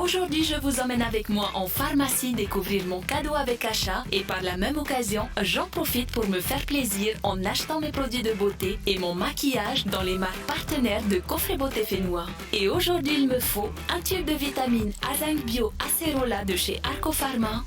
Aujourd'hui, je vous emmène avec moi en pharmacie découvrir mon cadeau avec achat et par la même occasion, j'en profite pour me faire plaisir en achetant mes produits de beauté et mon maquillage dans les marques partenaires de Coffret Beauté Fénois. Et aujourd'hui, il me faut un tube de vitamine A5 Bio Acerola de chez Arcopharma,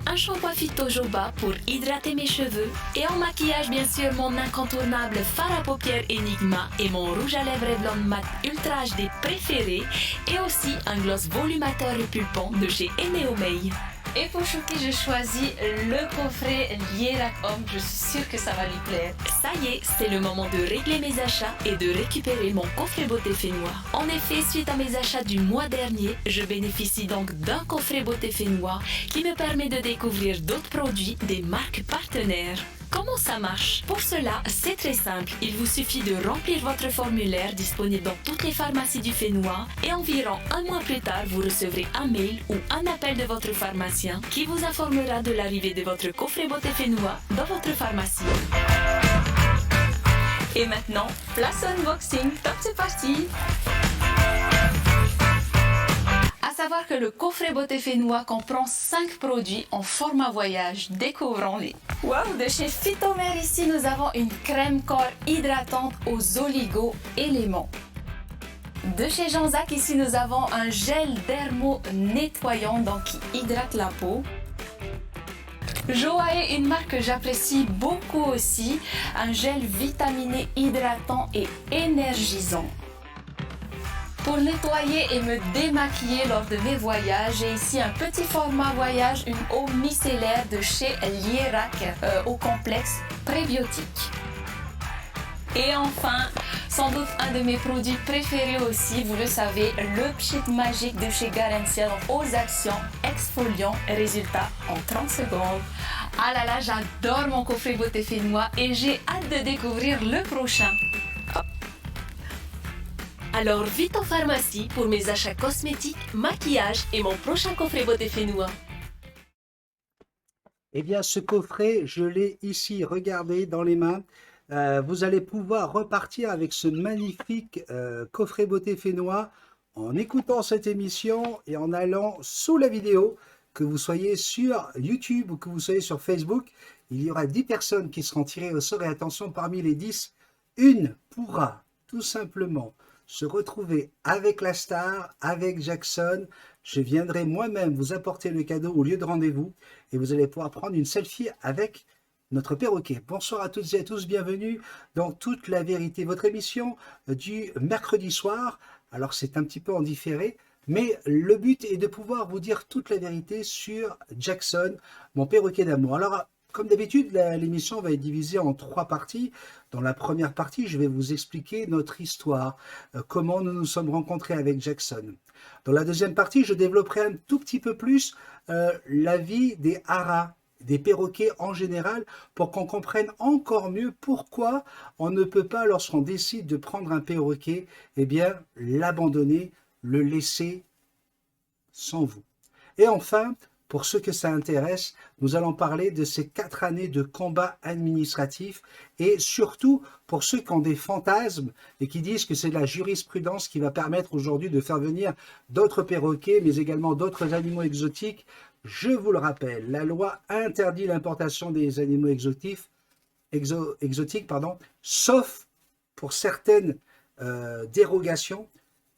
un shampoing Phyto Joba pour hydrater mes cheveux et en maquillage bien sûr mon incontournable fard à paupières Enigma et mon rouge à lèvres Revlon Mat Ultra HD préféré et aussi un gloss volumateur et pulpant de chez Eneomei. Et pour Chouki, j'ai choisi le coffret Lierac Homme. Je suis sûre que ça va lui plaire. Ça y est, c'est le moment de régler mes achats et de récupérer mon coffret beauté fénois. En effet, suite à mes achats du mois dernier, je bénéficie donc d'un coffret beauté fénois qui me permet de découvrir d'autres produits des marques partenaires. Comment ça marche? Pour cela, c'est très simple. Il vous suffit de remplir votre formulaire disponible dans toutes les pharmacies du Fénois et environ un mois plus tard, vous recevrez un mail ou un appel de votre pharmacien qui vous informera de l'arrivée de votre coffret beauté Fénois dans votre pharmacie. Et maintenant, place au unboxing. Top, c'est parti! À savoir que le coffret beauté fénois comprend 5 produits en format voyage. Découvrons-les. Waouh, de chez Phytomère ici, nous avons une crème corps hydratante aux oligo-éléments. De chez Jean-Zac ici, nous avons un gel dermo nettoyant donc qui hydrate la peau. Joae, une marque que j'apprécie beaucoup aussi, un gel vitaminé hydratant et énergisant. Pour nettoyer et me démaquiller lors de mes voyages, j'ai ici un petit format voyage, une eau micellaire de chez Lierac au complexe prébiotique. Et enfin, sans doute un de mes produits préférés aussi, vous le savez, le Pchit magique de chez Garantia aux actions exfoliant, résultat en 30 secondes. Ah là là, j'adore mon coffret beauté fénois et j'ai hâte de découvrir le prochain. Alors vite en pharmacie pour mes achats cosmétiques, maquillage et mon prochain coffret beauté fénois. Eh bien, ce coffret, je l'ai ici, regardez, dans les mains. Vous allez pouvoir repartir avec ce magnifique coffret beauté fénois en écoutant cette émission et en allant sous la vidéo, que vous soyez sur YouTube ou que vous soyez sur Facebook. Il y aura 10 personnes qui seront tirées au sort et attention, parmi les 10, une pourra tout simplement se retrouver avec la star, avec Jackson. Je viendrai moi-même vous apporter le cadeau au lieu de rendez-vous et vous allez pouvoir prendre une selfie avec notre perroquet. Bonsoir à toutes et à tous, bienvenue dans Toute la vérité, votre émission du mercredi soir. Alors c'est un petit peu en différé, mais le but est de pouvoir vous dire toute la vérité sur Jackson, mon perroquet d'amour. Alors, comme d'habitude, l'émission va être divisée en 3 parties. Dans la première partie, je vais vous expliquer notre histoire, comment nous nous sommes rencontrés avec Jackson. Dans la deuxième partie, je développerai un tout petit peu plus la vie des haras, des perroquets en général, pour qu'on comprenne encore mieux pourquoi on ne peut pas, lorsqu'on décide de prendre un perroquet, eh bien, l'abandonner, le laisser sans vous. Et enfin, pour ceux que ça intéresse, nous allons parler de ces 4 années de combat administratif et surtout pour ceux qui ont des fantasmes et qui disent que c'est la jurisprudence qui va permettre aujourd'hui de faire venir d'autres perroquets mais également d'autres animaux exotiques. Je vous le rappelle, la loi interdit l'importation des animaux exotiques, sauf pour certaines dérogations.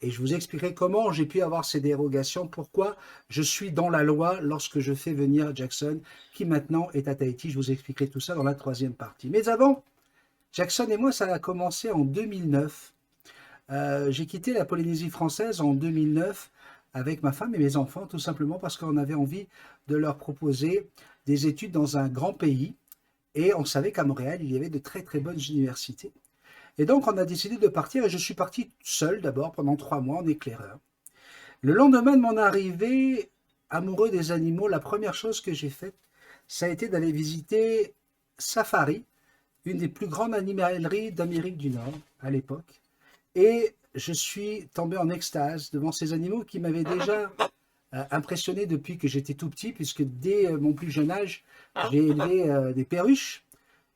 Et je vous expliquerai comment j'ai pu avoir ces dérogations, pourquoi je suis dans la loi lorsque je fais venir Jackson, qui maintenant est à Tahiti. Je vous expliquerai tout ça dans la 3e partie. Mais avant, Jackson et moi, ça a commencé en 2009. J'ai quitté la Polynésie française en 2009 avec ma femme et mes enfants, tout simplement parce qu'on avait envie de leur proposer des études dans un grand pays. Et on savait qu'à Montréal, il y avait de très très bonnes universités. Et donc, on a décidé de partir et je suis parti seul d'abord pendant 3 mois en éclaireur. Le lendemain de mon arrivée, amoureux des animaux, la première chose que j'ai faite, ça a été d'aller visiter Safari, une des plus grandes animaleries d'Amérique du Nord à l'époque. Et je suis tombé en extase devant ces animaux qui m'avaient déjà impressionné depuis que j'étais tout petit, puisque dès mon plus jeune âge, j'ai élevé des perruches.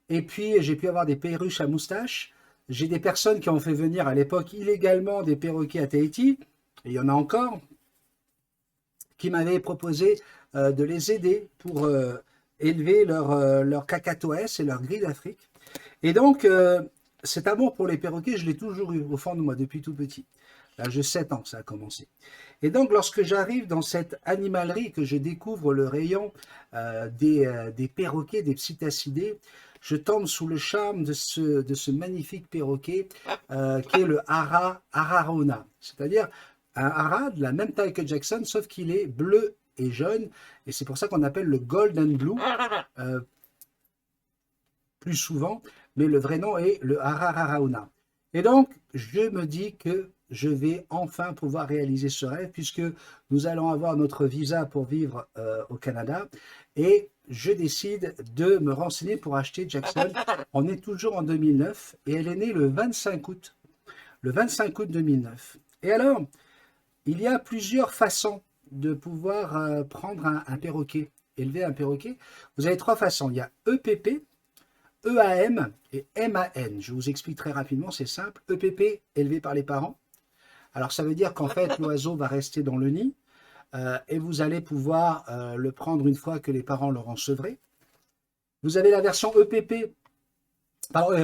Et puis, j'ai pu avoir des perruches à moustache. J'ai des personnes qui ont fait venir à l'époque illégalement des perroquets à Tahiti, et il y en a encore. qui m'avaient proposé de les aider pour élever leur cacatoès et leur grille d'Afrique. Et donc, cet amour pour les perroquets, je l'ai toujours eu au fond de moi depuis tout petit. Là, j'ai 7 ans que ça a commencé. Et donc, lorsque j'arrive dans cette animalerie, que je découvre le rayon des perroquets, des psittacidés, je tombe sous le charme de ce magnifique perroquet qui est le Araraona. C'est-à-dire un hara de la même taille que Jackson, sauf qu'il est bleu et jaune. Et c'est pour ça qu'on appelle le Golden Blue plus souvent. Mais le vrai nom est le Araraona. Et donc, je me dis que je vais enfin pouvoir réaliser ce rêve puisque nous allons avoir notre visa pour vivre au Canada et je décide de me renseigner pour acheter Jackson. On est toujours en 2009 et elle est née le 25 août. Le 25 août 2009. Et alors, il y a plusieurs façons de pouvoir prendre un perroquet, élever un perroquet. Vous avez 3 façons. Il y a EPP, EAM et MAN. Je vous explique très rapidement, c'est simple. EPP, élevé par les parents. Alors, ça veut dire qu'en fait, l'oiseau va rester dans le nid et vous allez pouvoir le prendre une fois que les parents l'auront sevré. Vous avez la version EPP, pardon,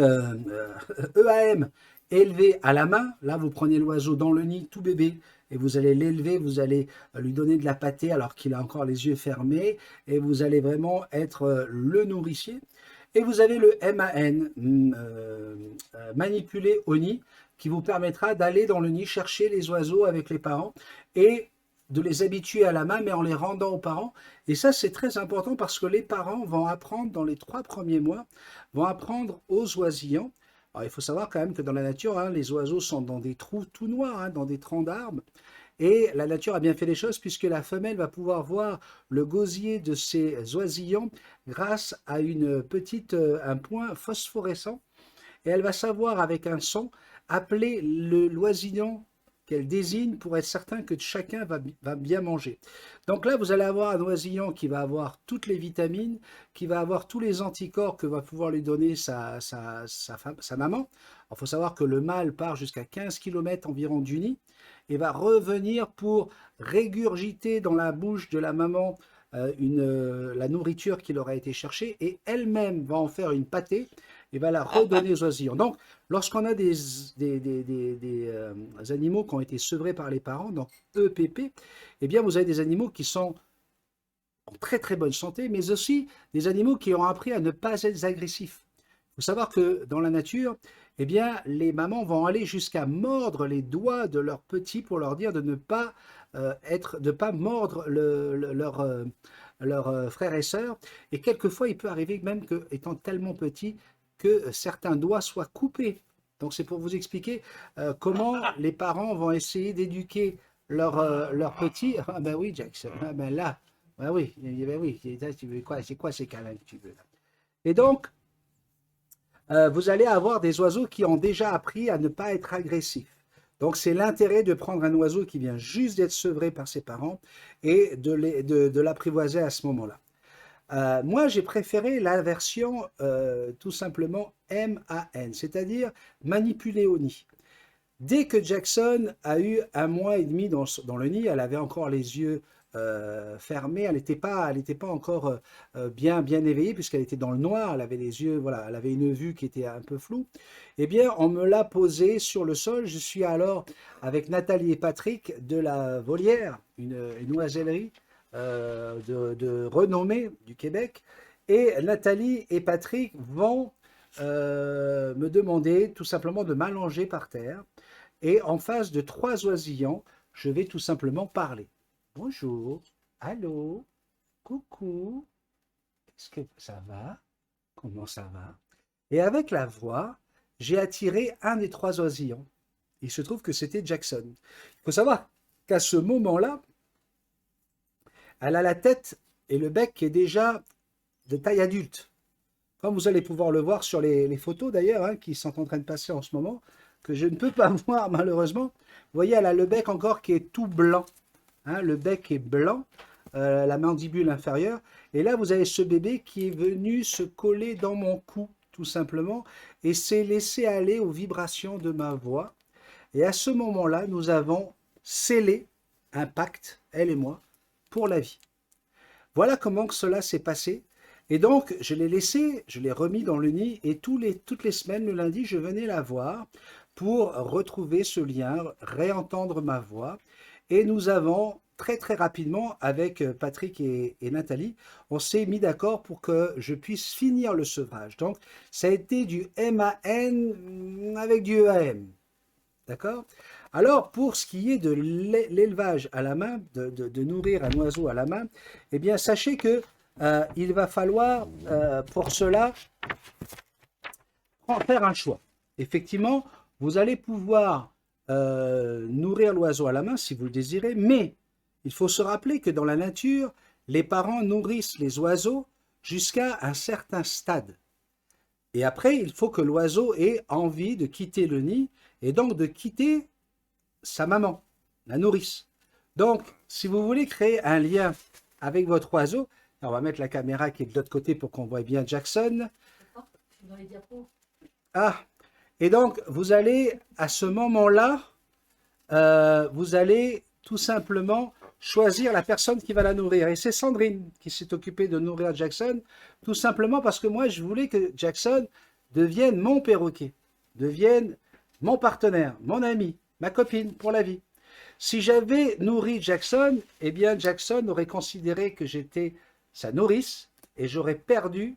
EAM, élevé à la main. Là, vous prenez l'oiseau dans le nid, tout bébé, et vous allez l'élever, vous allez lui donner de la pâtée alors qu'il a encore les yeux fermés, et vous allez vraiment être le nourricier. Et vous avez le MAN, manipulé au nid, qui vous permettra d'aller dans le nid chercher les oiseaux avec les parents et de les habituer à la main, mais en les rendant aux parents. Et ça, c'est très important parce que les parents vont apprendre dans les 3 premiers mois, vont apprendre aux oisillons. Alors, il faut savoir quand même que dans la nature, hein, les oiseaux sont dans des trous tout noirs, hein, dans des troncs d'arbres. Et la nature a bien fait les choses puisque la femelle va pouvoir voir le gosier de ses oisillons grâce à un point phosphorescent. Et elle va savoir avec un son appeler l'oisillon qu'elle désigne pour être certain que chacun va bien manger. Donc là, vous allez avoir un oisillon qui va avoir toutes les vitamines, qui va avoir tous les anticorps que va pouvoir lui donner sa maman. Il faut savoir que le mâle part jusqu'à 15 km environ du nid et va revenir pour régurgiter dans la bouche de la maman la nourriture qu'il aura été cherchée et elle-même va en faire une pâtée et va la redonner aux oisillons. Donc, lorsqu'on a des animaux qui ont été sevrés par les parents, donc EPP, eh bien, vous avez des animaux qui sont en très très bonne santé, mais aussi des animaux qui ont appris à ne pas être agressifs. Il faut savoir que dans la nature, eh bien, les mamans vont aller jusqu'à mordre les doigts de leurs petits pour leur dire de ne pas mordre leurs frères et sœurs. Et quelquefois, il peut arriver même qu'étant tellement petits, que certains doigts soient coupés. Donc c'est pour vous expliquer comment les parents vont essayer d'éduquer leurs petits. Ah ben oui, Jackson, ah ben là, ben oui, tu veux quoi, c'est quoi ces câlins que tu veux là? Et donc, vous allez avoir des oiseaux qui ont déjà appris à ne pas être agressifs. Donc c'est l'intérêt de prendre un oiseau qui vient juste d'être sevré par ses parents et de l'apprivoiser à ce moment-là. Moi, j'ai préféré la version tout simplement MAN, c'est-à-dire manipulée au nid. Dès que Jackson a eu 1 mois et demi dans le nid, elle avait encore les yeux fermés, elle n'était pas encore bien éveillée puisqu'elle était dans le noir, elle avait les yeux, voilà, elle avait une vue qui était un peu floue. Eh bien, on me l'a posée sur le sol. Je suis alors avec Nathalie et Patrick de la Volière, une oisellerie de renommée du Québec. Et Nathalie et Patrick vont me demander tout simplement de m'allonger par terre. Et en face de 3 oisillons, je vais tout simplement parler. Bonjour, allô, coucou, est-ce que ça va? Comment ça va? Et avec la voix, j'ai attiré un des 3 oisillons. Il se trouve que c'était Jackson. Il faut savoir qu'à ce moment-là, elle a la tête et le bec qui est déjà de taille adulte. Comme vous allez pouvoir le voir sur les photos d'ailleurs, hein, qui sont en train de passer en ce moment, que je ne peux pas voir malheureusement. Vous voyez, elle a le bec encore qui est tout blanc. Hein, le bec est blanc, la mandibule inférieure. Et là, vous avez ce bébé qui est venu se coller dans mon cou, tout simplement, et s'est laissé aller aux vibrations de ma voix. Et à ce moment-là, nous avons scellé un pacte, elle et moi, pour la vie. Voilà comment que cela s'est passé. Et donc, je l'ai laissé, je l'ai remis dans le nid et toutes les semaines, le lundi, je venais la voir pour retrouver ce lien, réentendre ma voix. Et nous avons très très rapidement, avec Patrick et Nathalie, on s'est mis d'accord pour que je puisse finir le sevrage. Donc, ça a été du MAN avec du EAM. D'accord? Alors, pour ce qui est de l'élevage à la main, de nourrir un oiseau à la main, eh bien, sachez que il va falloir, pour cela, faire un choix. Effectivement, vous allez pouvoir nourrir l'oiseau à la main si vous le désirez, mais il faut se rappeler que dans la nature, les parents nourrissent les oiseaux jusqu'à un certain stade. Et après, il faut que l'oiseau ait envie de quitter le nid et donc de quitter sa maman, la nourrice. Donc, si vous voulez créer un lien avec votre oiseau, on va mettre la caméra qui est de l'autre côté pour qu'on voit bien Jackson. Dans les diapos. Ah, et donc vous allez, à ce moment-là, vous allez tout simplement choisir la personne qui va la nourrir. Et c'est Sandrine qui s'est occupée de nourrir Jackson, tout simplement parce que moi, je voulais que Jackson devienne mon perroquet, devienne mon partenaire, mon ami, ma copine pour la vie. Si j'avais nourri Jackson, eh bien Jackson aurait considéré que j'étais sa nourrice et j'aurais perdu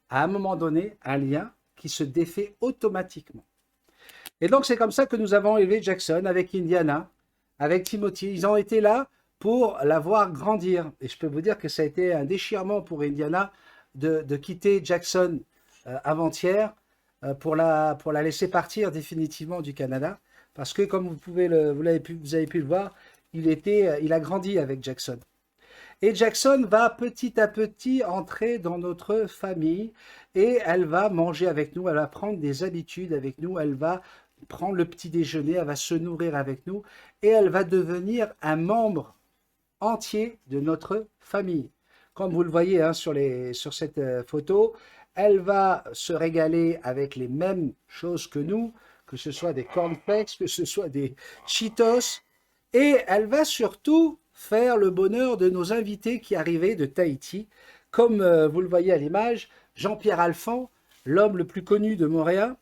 à un moment donné un lien qui se défait automatiquement. Et donc c'est comme ça que nous avons élevé Jackson avec Indiana, avec Timothy. Ils ont été là pour la voir grandir. Et je peux vous dire que ça a été un déchirement pour Indiana de quitter Jackson avant-hier pour la laisser partir définitivement du Canada. Parce que comme vous avez pu le voir, il a grandi avec Jackson. Et Jackson va petit à petit entrer dans notre famille et elle va manger avec nous, elle va prendre des habitudes avec nous, elle va prendre le petit déjeuner, elle va se nourrir avec nous et elle va devenir un membre entier de notre famille. Comme vous le voyez hein, sur cette photo, elle va se régaler avec les mêmes choses que nous, que ce soit des cornflakes, que ce soit des Cheetos, et elle va surtout faire le bonheur de nos invités qui arrivaient de Tahiti. Comme vous le voyez à l'image, Jean-Pierre Alphand, l'homme le plus connu de Montréal,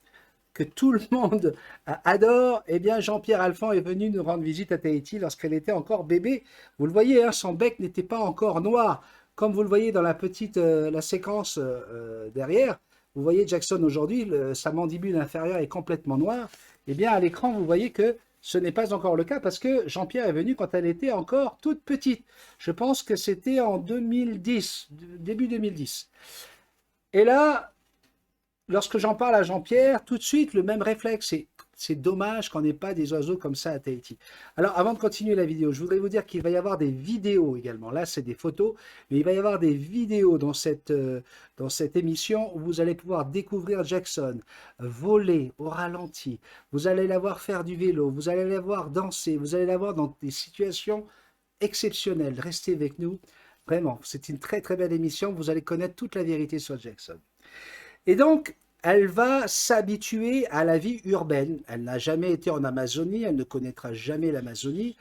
que tout le monde adore, eh bien Jean-Pierre Alphand est venu nous rendre visite à Tahiti lorsqu'elle était encore bébé. Vous le voyez, hein, son bec n'était pas encore noir. Comme vous le voyez dans la séquence derrière, vous voyez Jackson aujourd'hui, sa mandibule inférieure est complètement noire. Eh bien à l'écran, vous voyez que ce n'est pas encore le cas parce que Jean-Pierre est venu quand elle était encore toute petite. Je pense que c'était en 2010, début 2010. Et là, lorsque j'en parle à Jean-Pierre, tout de suite, le même réflexe, c'est dommage qu'on n'ait pas des oiseaux comme ça à Tahiti. Alors, avant de continuer la vidéo, je voudrais vous dire qu'il va y avoir des vidéos également. Là, c'est des photos, mais il va y avoir des vidéos dans cette émission où vous allez pouvoir découvrir Jackson, voler au ralenti. Vous allez la voir faire du vélo, vous allez la voir danser, vous allez la voir dans des situations exceptionnelles. Restez avec nous. Vraiment, c'est une très très belle émission. Vous allez connaître toute la vérité sur Jackson. Et donc, elle va s'habituer à la vie urbaine. Elle n'a jamais été en Amazonie, elle ne connaîtra jamais l'Amazonie.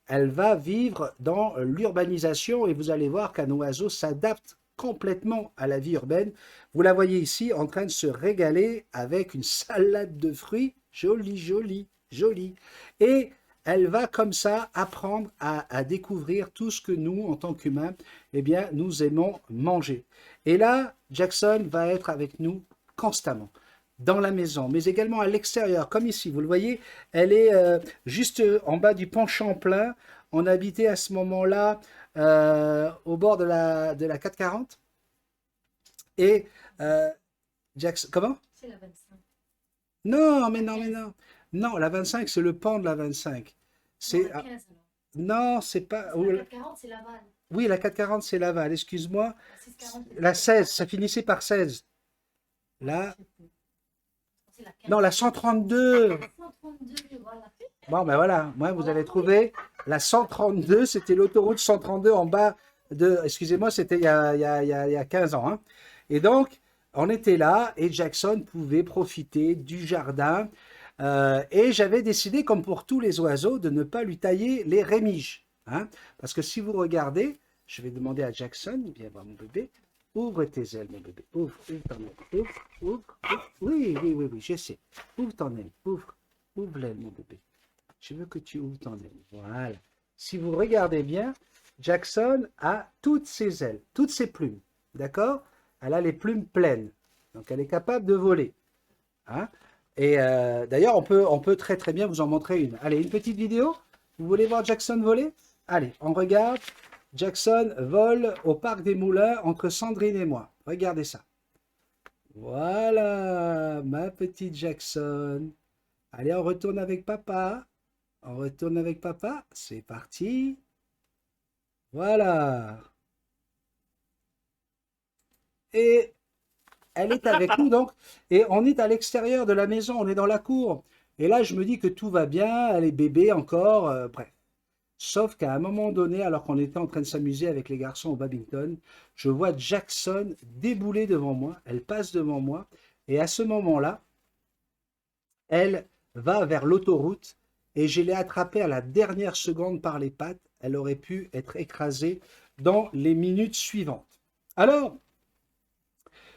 Elle va vivre dans l'urbanisation et vous allez voir qu'un oiseau s'adapte complètement à la vie urbaine. Vous la voyez ici en train de se régaler avec une salade de fruits. Jolie, jolie, jolie. Et elle va comme ça apprendre à découvrir tout ce que nous, en tant qu'humains, eh bien, nous aimons manger. Et là, Jackson va être avec nous constamment, dans la maison, mais également à l'extérieur, comme ici. Vous le voyez, elle est juste en bas du pont Champlain. On habitait à ce moment-là au bord de la 440. Et Jackson, comment? C'est la 25. Non, mais non, mais non. Non, la 25, c'est le pont de la 25. C'est La 15, alors. non, c'est pas. La 440, c'est Laval. Oui, la 440, c'est Laval, excuse-moi. La 640, La 16, ça finissait par 16. Là, c'est la 15. non, la 132. 132, voilà. Bon, ben voilà, moi, vous avez trouvé. La 132, c'était l'autoroute 132 en bas de. Excusez-moi, c'était il y a 15 ans. Hein. Et donc, on était là et Jackson pouvait profiter du jardin. Et j'avais décidé, comme pour tous les oiseaux, de ne pas lui tailler les rémiges. Hein, parce que si vous regardez, Je vais demander à Jackson, viens voir mon bébé. Ouvre tes ailes, mon bébé. Ouvre ton aile. Ouvre. Oui, oui, oui, oui, je sais. Ouvre ton aile. Ouvre l'aile, mon bébé. Je veux que tu ouvres ton aile. Voilà. Si vous regardez bien, Jackson a toutes ses ailes, toutes ses plumes. D'accord? Elle a les plumes pleines. Donc, elle est capable de voler. Hein? Et d'ailleurs, on peut très très bien vous en montrer une. Allez, une petite vidéo. Vous voulez voir Jackson voler? Allez, on regarde. Jackson vole au parc des Moulins entre Sandrine et moi. Regardez ça. Voilà, ma petite Jackson. Allez, on retourne avec papa. On retourne avec papa. C'est parti. Voilà. Et elle est avec nous donc. Et on est à l'extérieur de la maison. On est dans la cour. Et là, je me dis que tout va bien. Elle est bébé encore. Bref. Sauf qu'à un moment donné, alors qu'on était en train de s'amuser avec les garçons au badminton, je vois Jackson débouler devant moi. Elle passe devant moi. Et à ce moment-là, elle va vers l'autoroute et je l'ai attrapée à la dernière seconde par les pattes. Elle aurait pu être écrasée dans les minutes suivantes. Alors,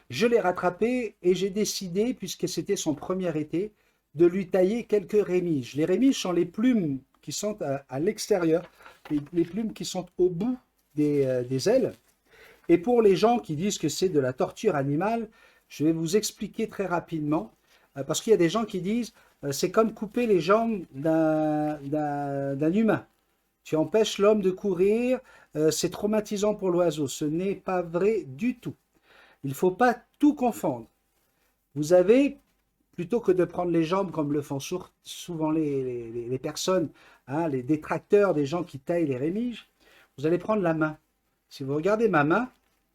je l'ai rattrapée et j'ai décidé, puisque c'était son premier été, de lui tailler quelques rémiges. Les rémiges sont les plumes qui sont à l'extérieur, les plumes qui sont au bout des ailes. Et pour les gens qui disent que c'est de la torture animale, je vais vous expliquer très rapidement, parce qu'il y a des gens qui disent c'est comme couper les jambes d'un humain. Tu empêches l'homme de courir, c'est traumatisant pour l'oiseau. Ce n'est pas vrai du tout. Il ne faut pas tout confondre. Vous avez, plutôt que de prendre les jambes comme le font souvent les personnes, hein, les détracteurs des gens qui taillent les rémiges, vous allez prendre la main. Si vous regardez ma main,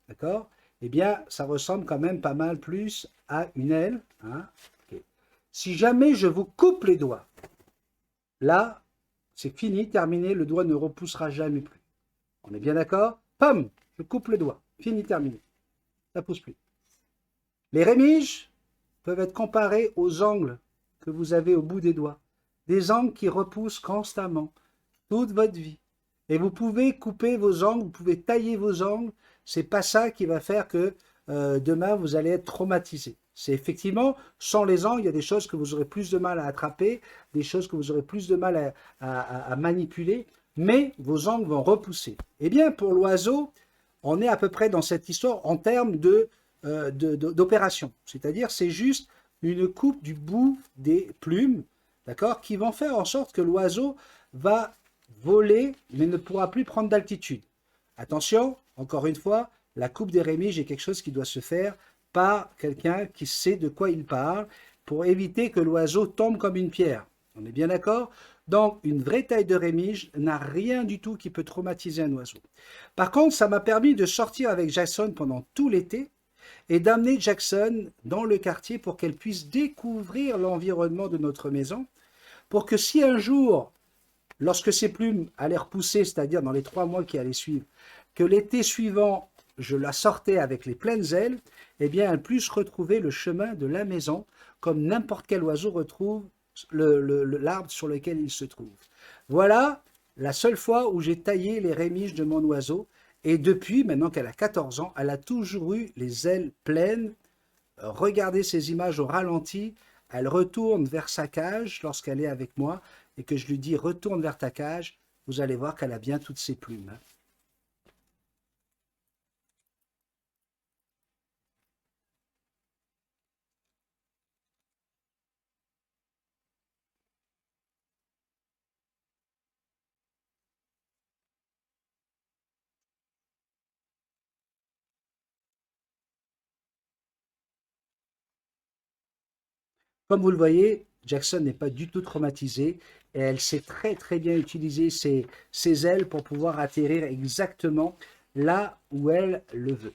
d'accord, eh bien, ça ressemble quand même pas mal plus à une aile. Hein. Okay. Si jamais je vous coupe les doigts, là, c'est fini, terminé, le doigt ne repoussera jamais plus. On est bien d'accord? Pam, je coupe le doigt, fini, terminé. Ça ne pousse plus. Les rémiges peuvent être comparés aux ongles que vous avez au bout des doigts. Des ongles qui repoussent constamment, toute votre vie. Et vous pouvez couper vos ongles, vous pouvez tailler vos ongles. C'est pas ça qui va faire que demain vous allez être traumatisé. C'est effectivement, sans les ongles, il y a des choses que vous aurez plus de mal à attraper, des choses que vous aurez plus de mal à manipuler, mais vos ongles vont repousser. Eh bien, pour l'oiseau, on est à peu près dans cette histoire en termes d'opération. C'est-à-dire, c'est juste une coupe du bout des plumes, d'accord, qui vont faire en sorte que l'oiseau va voler, mais ne pourra plus prendre d'altitude. Attention, encore une fois, la coupe des rémiges est quelque chose qui doit se faire par quelqu'un qui sait de quoi il parle, pour éviter que l'oiseau tombe comme une pierre. On est bien d'accord? Donc, une vraie taille de rémige n'a rien du tout qui peut traumatiser un oiseau. Par contre, ça m'a permis de sortir avec Jackson pendant tout l'été et d'amener Jackson dans le quartier pour qu'elle puisse découvrir l'environnement de notre maison, pour que si un jour, lorsque ses plumes allaient repousser, c'est-à-dire dans les 3 mois qui allaient suivre, que l'été suivant, je la sortais avec les pleines ailes, eh bien, elle puisse retrouver le chemin de la maison, comme n'importe quel oiseau retrouve l'arbre sur lequel il se trouve. Voilà la seule fois où j'ai taillé les rémiges de mon oiseau. Et depuis, maintenant qu'elle a 14 ans, elle a toujours eu les ailes pleines. Regardez ces images au ralenti. Elle retourne vers sa cage lorsqu'elle est avec moi et que je lui dis « retourne vers ta cage », vous allez voir qu'elle a bien toutes ses plumes. Comme vous le voyez, Jackson n'est pas du tout traumatisée et elle sait très très bien utiliser ses ailes pour pouvoir atterrir exactement là où elle le veut.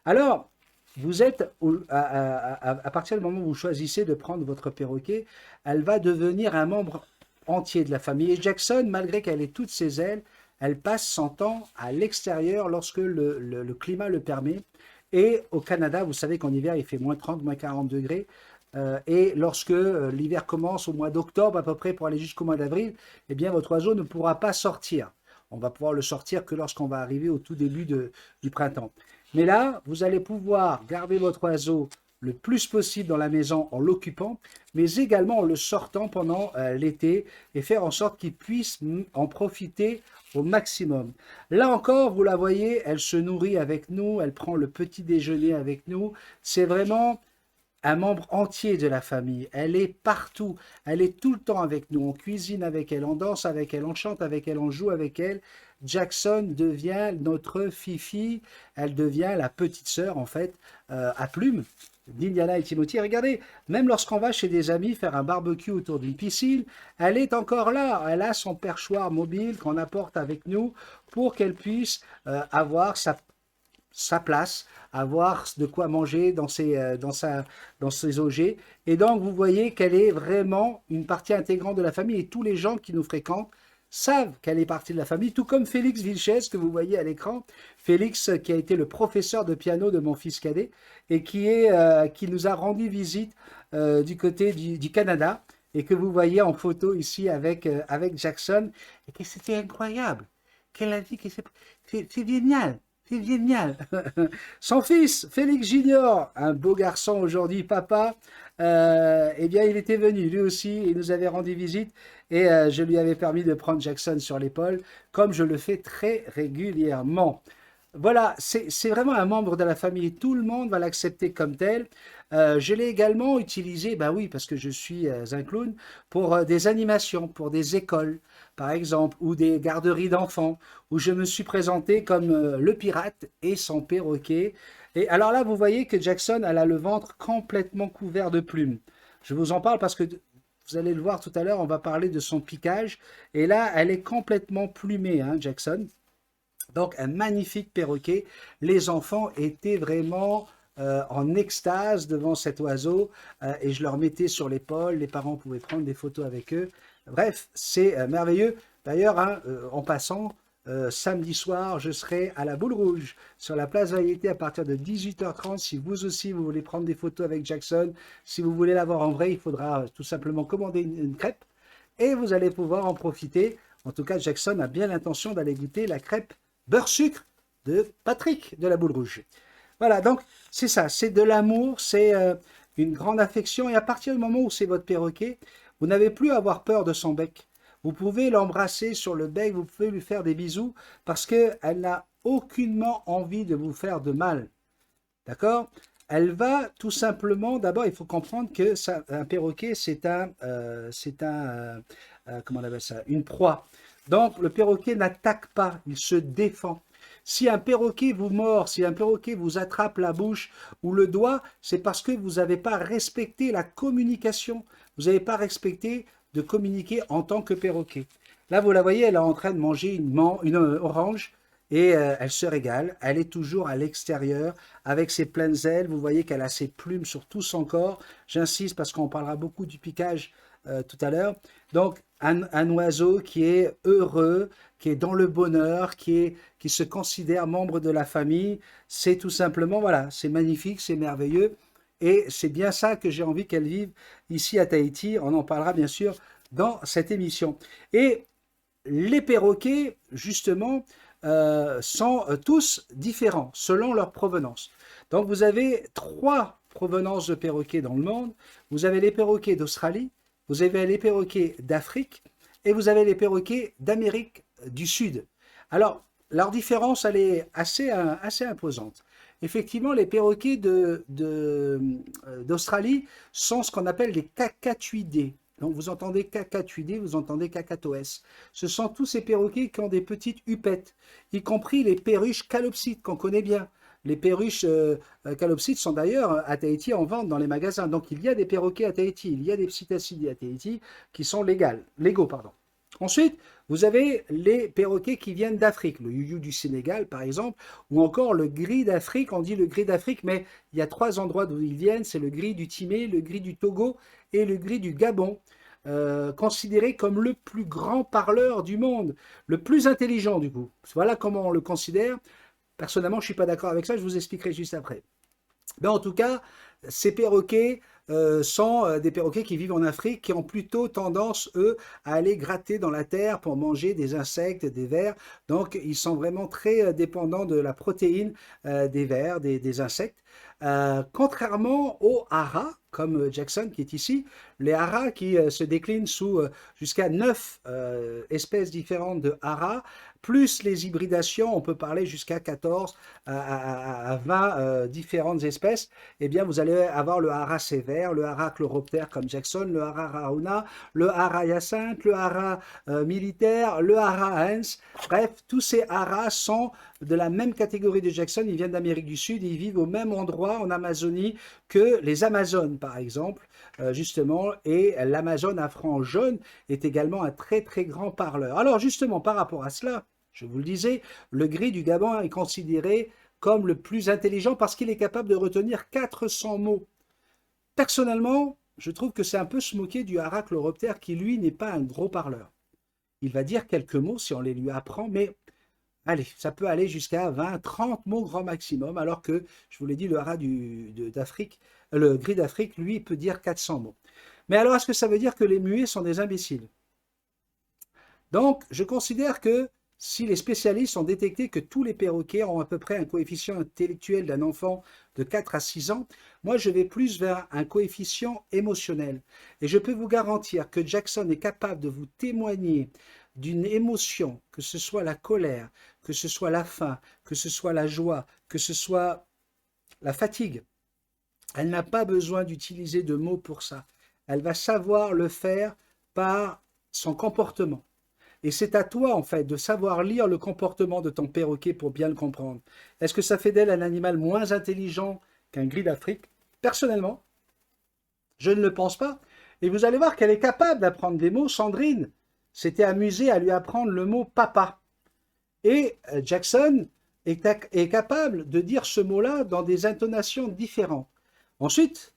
Alors, vous êtes, à partir du moment où vous choisissez de prendre votre perroquet, elle va devenir un membre entier de la famille. Et Jackson, malgré qu'elle ait toutes ses ailes, elle passe son temps à l'extérieur lorsque le climat le permet. Et au Canada, vous savez qu'en hiver, il fait moins 30, moins 40 degrés. Et lorsque l'hiver commence au mois d'octobre à peu près pour aller jusqu'au mois d'avril, eh bien votre oiseau ne pourra pas sortir. On va pouvoir le sortir que lorsqu'on va arriver au tout début du printemps. Mais là, vous allez pouvoir garder votre oiseau le plus possible dans la maison en l'occupant, mais également en le sortant pendant l'été et faire en sorte qu'il puisse en profiter au maximum. Là encore, vous la voyez, elle se nourrit avec nous, elle prend le petit déjeuner avec nous. C'est vraiment un membre entier de la famille. Elle est partout, elle est tout le temps avec nous. On cuisine avec elle, on danse avec elle, on chante avec elle, on joue avec elle. Jackson devient notre Fifi, elle devient la petite sœur en fait à plumes d'Indiana et Timothy. Regardez, même lorsqu'on va chez des amis faire un barbecue autour d'une piscine, elle est encore là. Elle a son perchoir mobile qu'on apporte avec nous pour qu'elle puisse avoir sa place, avoir de quoi manger dans ses augiers. Et donc, vous voyez qu'elle est vraiment une partie intégrante de la famille et tous les gens qui nous fréquentent savent qu'elle est partie de la famille, tout comme Félix Vilches, que vous voyez à l'écran. Félix, qui a été le professeur de piano de mon fils cadet et qui nous a rendu visite du côté du Canada et que vous voyez en photo ici avec Jackson. Et que c'était incroyable. Qu'elle a dit que c'est génial. C'est génial. Son fils, Félix Junior, un beau garçon aujourd'hui, papa, eh bien, il était venu, lui aussi, il nous avait rendu visite et je lui avais permis de prendre Jackson sur l'épaule, comme je le fais très régulièrement. Voilà, c'est vraiment un membre de la famille, tout le monde va l'accepter comme tel. Je l'ai également utilisé, bah oui, parce que je suis un clown, pour des animations, pour des écoles, par exemple, ou des garderies d'enfants, où je me suis présenté comme le pirate et son perroquet. Et alors là, vous voyez que Jackson, elle a le ventre complètement couvert de plumes. Je vous en parle parce que vous allez le voir tout à l'heure, on va parler de son piquage. Et là, elle est complètement plumée, hein, Jackson. Donc, un magnifique perroquet. Les enfants étaient vraiment en extase devant cet oiseau et je leur mettais sur l'épaule. Les parents pouvaient prendre des photos avec eux. Bref, c'est merveilleux. D'ailleurs, hein, en passant, samedi soir, je serai à la Boule Rouge sur la place Variété à partir de 18h30. Si vous aussi, vous voulez prendre des photos avec Jackson, si vous voulez l'avoir en vrai, il faudra tout simplement commander une crêpe et vous allez pouvoir en profiter. En tout cas, Jackson a bien l'intention d'aller goûter la crêpe beurre-sucre de Patrick de la Boule Rouge. Voilà, donc c'est ça, c'est de l'amour, c'est une grande affection. Et à partir du moment où c'est votre perroquet, vous n'avez plus à avoir peur de son bec. Vous pouvez l'embrasser sur le bec, vous pouvez lui faire des bisous parce qu'elle n'a aucunement envie de vous faire de mal. D'accord? Elle va tout simplement, d'abord il faut comprendre que un perroquet comment on appelle ça? Une proie. Donc le perroquet n'attaque pas, il se défend. Si un perroquet vous mord, si un perroquet vous attrape la bouche ou le doigt, c'est parce que vous n'avez pas respecté la communication. Vous n'avez pas respecté de communiquer en tant que perroquet. Là, vous la voyez, elle est en train de manger une orange et elle se régale. Elle est toujours à l'extérieur avec ses pleines ailes. Vous voyez qu'elle a ses plumes sur tout son corps. J'insiste parce qu'on parlera beaucoup du piquage tout à l'heure. Donc, un oiseau qui est heureux, qui est dans le bonheur, qui se considère membre de la famille, c'est tout simplement, voilà, c'est magnifique, c'est merveilleux. Et c'est bien ça que j'ai envie qu'elle vive ici à Tahiti. On en parlera bien sûr dans cette émission. Et les perroquets, justement, sont tous différents selon leur provenance. Donc vous avez 3 provenances de perroquets dans le monde. Vous avez les perroquets d'Australie, vous avez les perroquets d'Afrique et vous avez les perroquets d'Amérique du Sud. Alors, leur différence, elle est assez imposante. Effectivement, les perroquets d'Australie sont ce qu'on appelle les cacatuidés. Donc, vous entendez cacatuidés, vous entendez cacatoès. Ce sont tous ces perroquets qui ont des petites hupettes, y compris les perruches calopsites qu'on connaît bien. Les perruches calopsites sont d'ailleurs à Tahiti en vente dans les magasins. Donc, il y a des perroquets à Tahiti, il y a des psittacides à Tahiti qui sont légaux. Ensuite, vous avez les perroquets qui viennent d'Afrique, le youyou du Sénégal par exemple, ou encore le gris d'Afrique. On dit le gris d'Afrique, mais il y a 3 endroits d'où ils viennent, c'est le gris du Timé, le gris du Togo et le gris du Gabon, considéré comme le plus grand parleur du monde, le plus intelligent du coup. Voilà comment on le considère. Personnellement, je ne suis pas d'accord avec ça, je vous expliquerai juste après. Mais en tout cas, ces perroquets sont des perroquets qui vivent en Afrique, qui ont plutôt tendance, eux, à aller gratter dans la terre pour manger des insectes, des vers. Donc, ils sont vraiment très dépendants de la protéine des vers, des insectes. Contrairement aux haras, comme Jackson qui est ici, les haras qui se déclinent sous jusqu'à 9 espèces différentes de haras, plus les hybridations, on peut parler jusqu'à 14 à 20 différentes espèces, eh bien vous allez avoir le hara sévère, le hara chloroptère comme Jackson, le hara raona, le hara hyacinthe, le hara militaire, le hara hens. Bref, tous ces haras sont de la même catégorie de Jackson, ils viennent d'Amérique du Sud, ils vivent au même endroit en Amazonie que les Amazones par exemple, justement, et l'Amazone à frange jaune est également un très très grand parleur. Alors justement, par rapport à cela, je vous le disais, le gris du Gabon est considéré comme le plus intelligent parce qu'il est capable de retenir 400 mots. Personnellement, je trouve que c'est un peu se moquer du hara chloroptère qui, lui, n'est pas un gros parleur. Il va dire quelques mots si on les lui apprend, mais allez, ça peut aller jusqu'à 20, 30 mots grand maximum, alors que, je vous l'ai dit, le hara d'Afrique, le gris d'Afrique, lui, peut dire 400 mots. Mais alors, est-ce que ça veut dire que les muets sont des imbéciles? Donc, je considère que si les spécialistes ont détecté que tous les perroquets ont à peu près un coefficient intellectuel d'un enfant de 4 à 6 ans, moi je vais plus vers un coefficient émotionnel. Et je peux vous garantir que Jackson est capable de vous témoigner d'une émotion, que ce soit la colère, que ce soit la faim, que ce soit la joie, que ce soit la fatigue. Elle n'a pas besoin d'utiliser de mots pour ça. Elle va savoir le faire par son comportement. Et c'est à toi, en fait, de savoir lire le comportement de ton perroquet pour bien le comprendre. Est-ce que ça fait d'elle un animal moins intelligent qu'un gris d'Afrique? Personnellement, je ne le pense pas. Et vous allez voir qu'elle est capable d'apprendre des mots. Sandrine s'était amusée à lui apprendre le mot papa. Et Jackson est capable de dire ce mot-là dans des intonations différentes. Ensuite,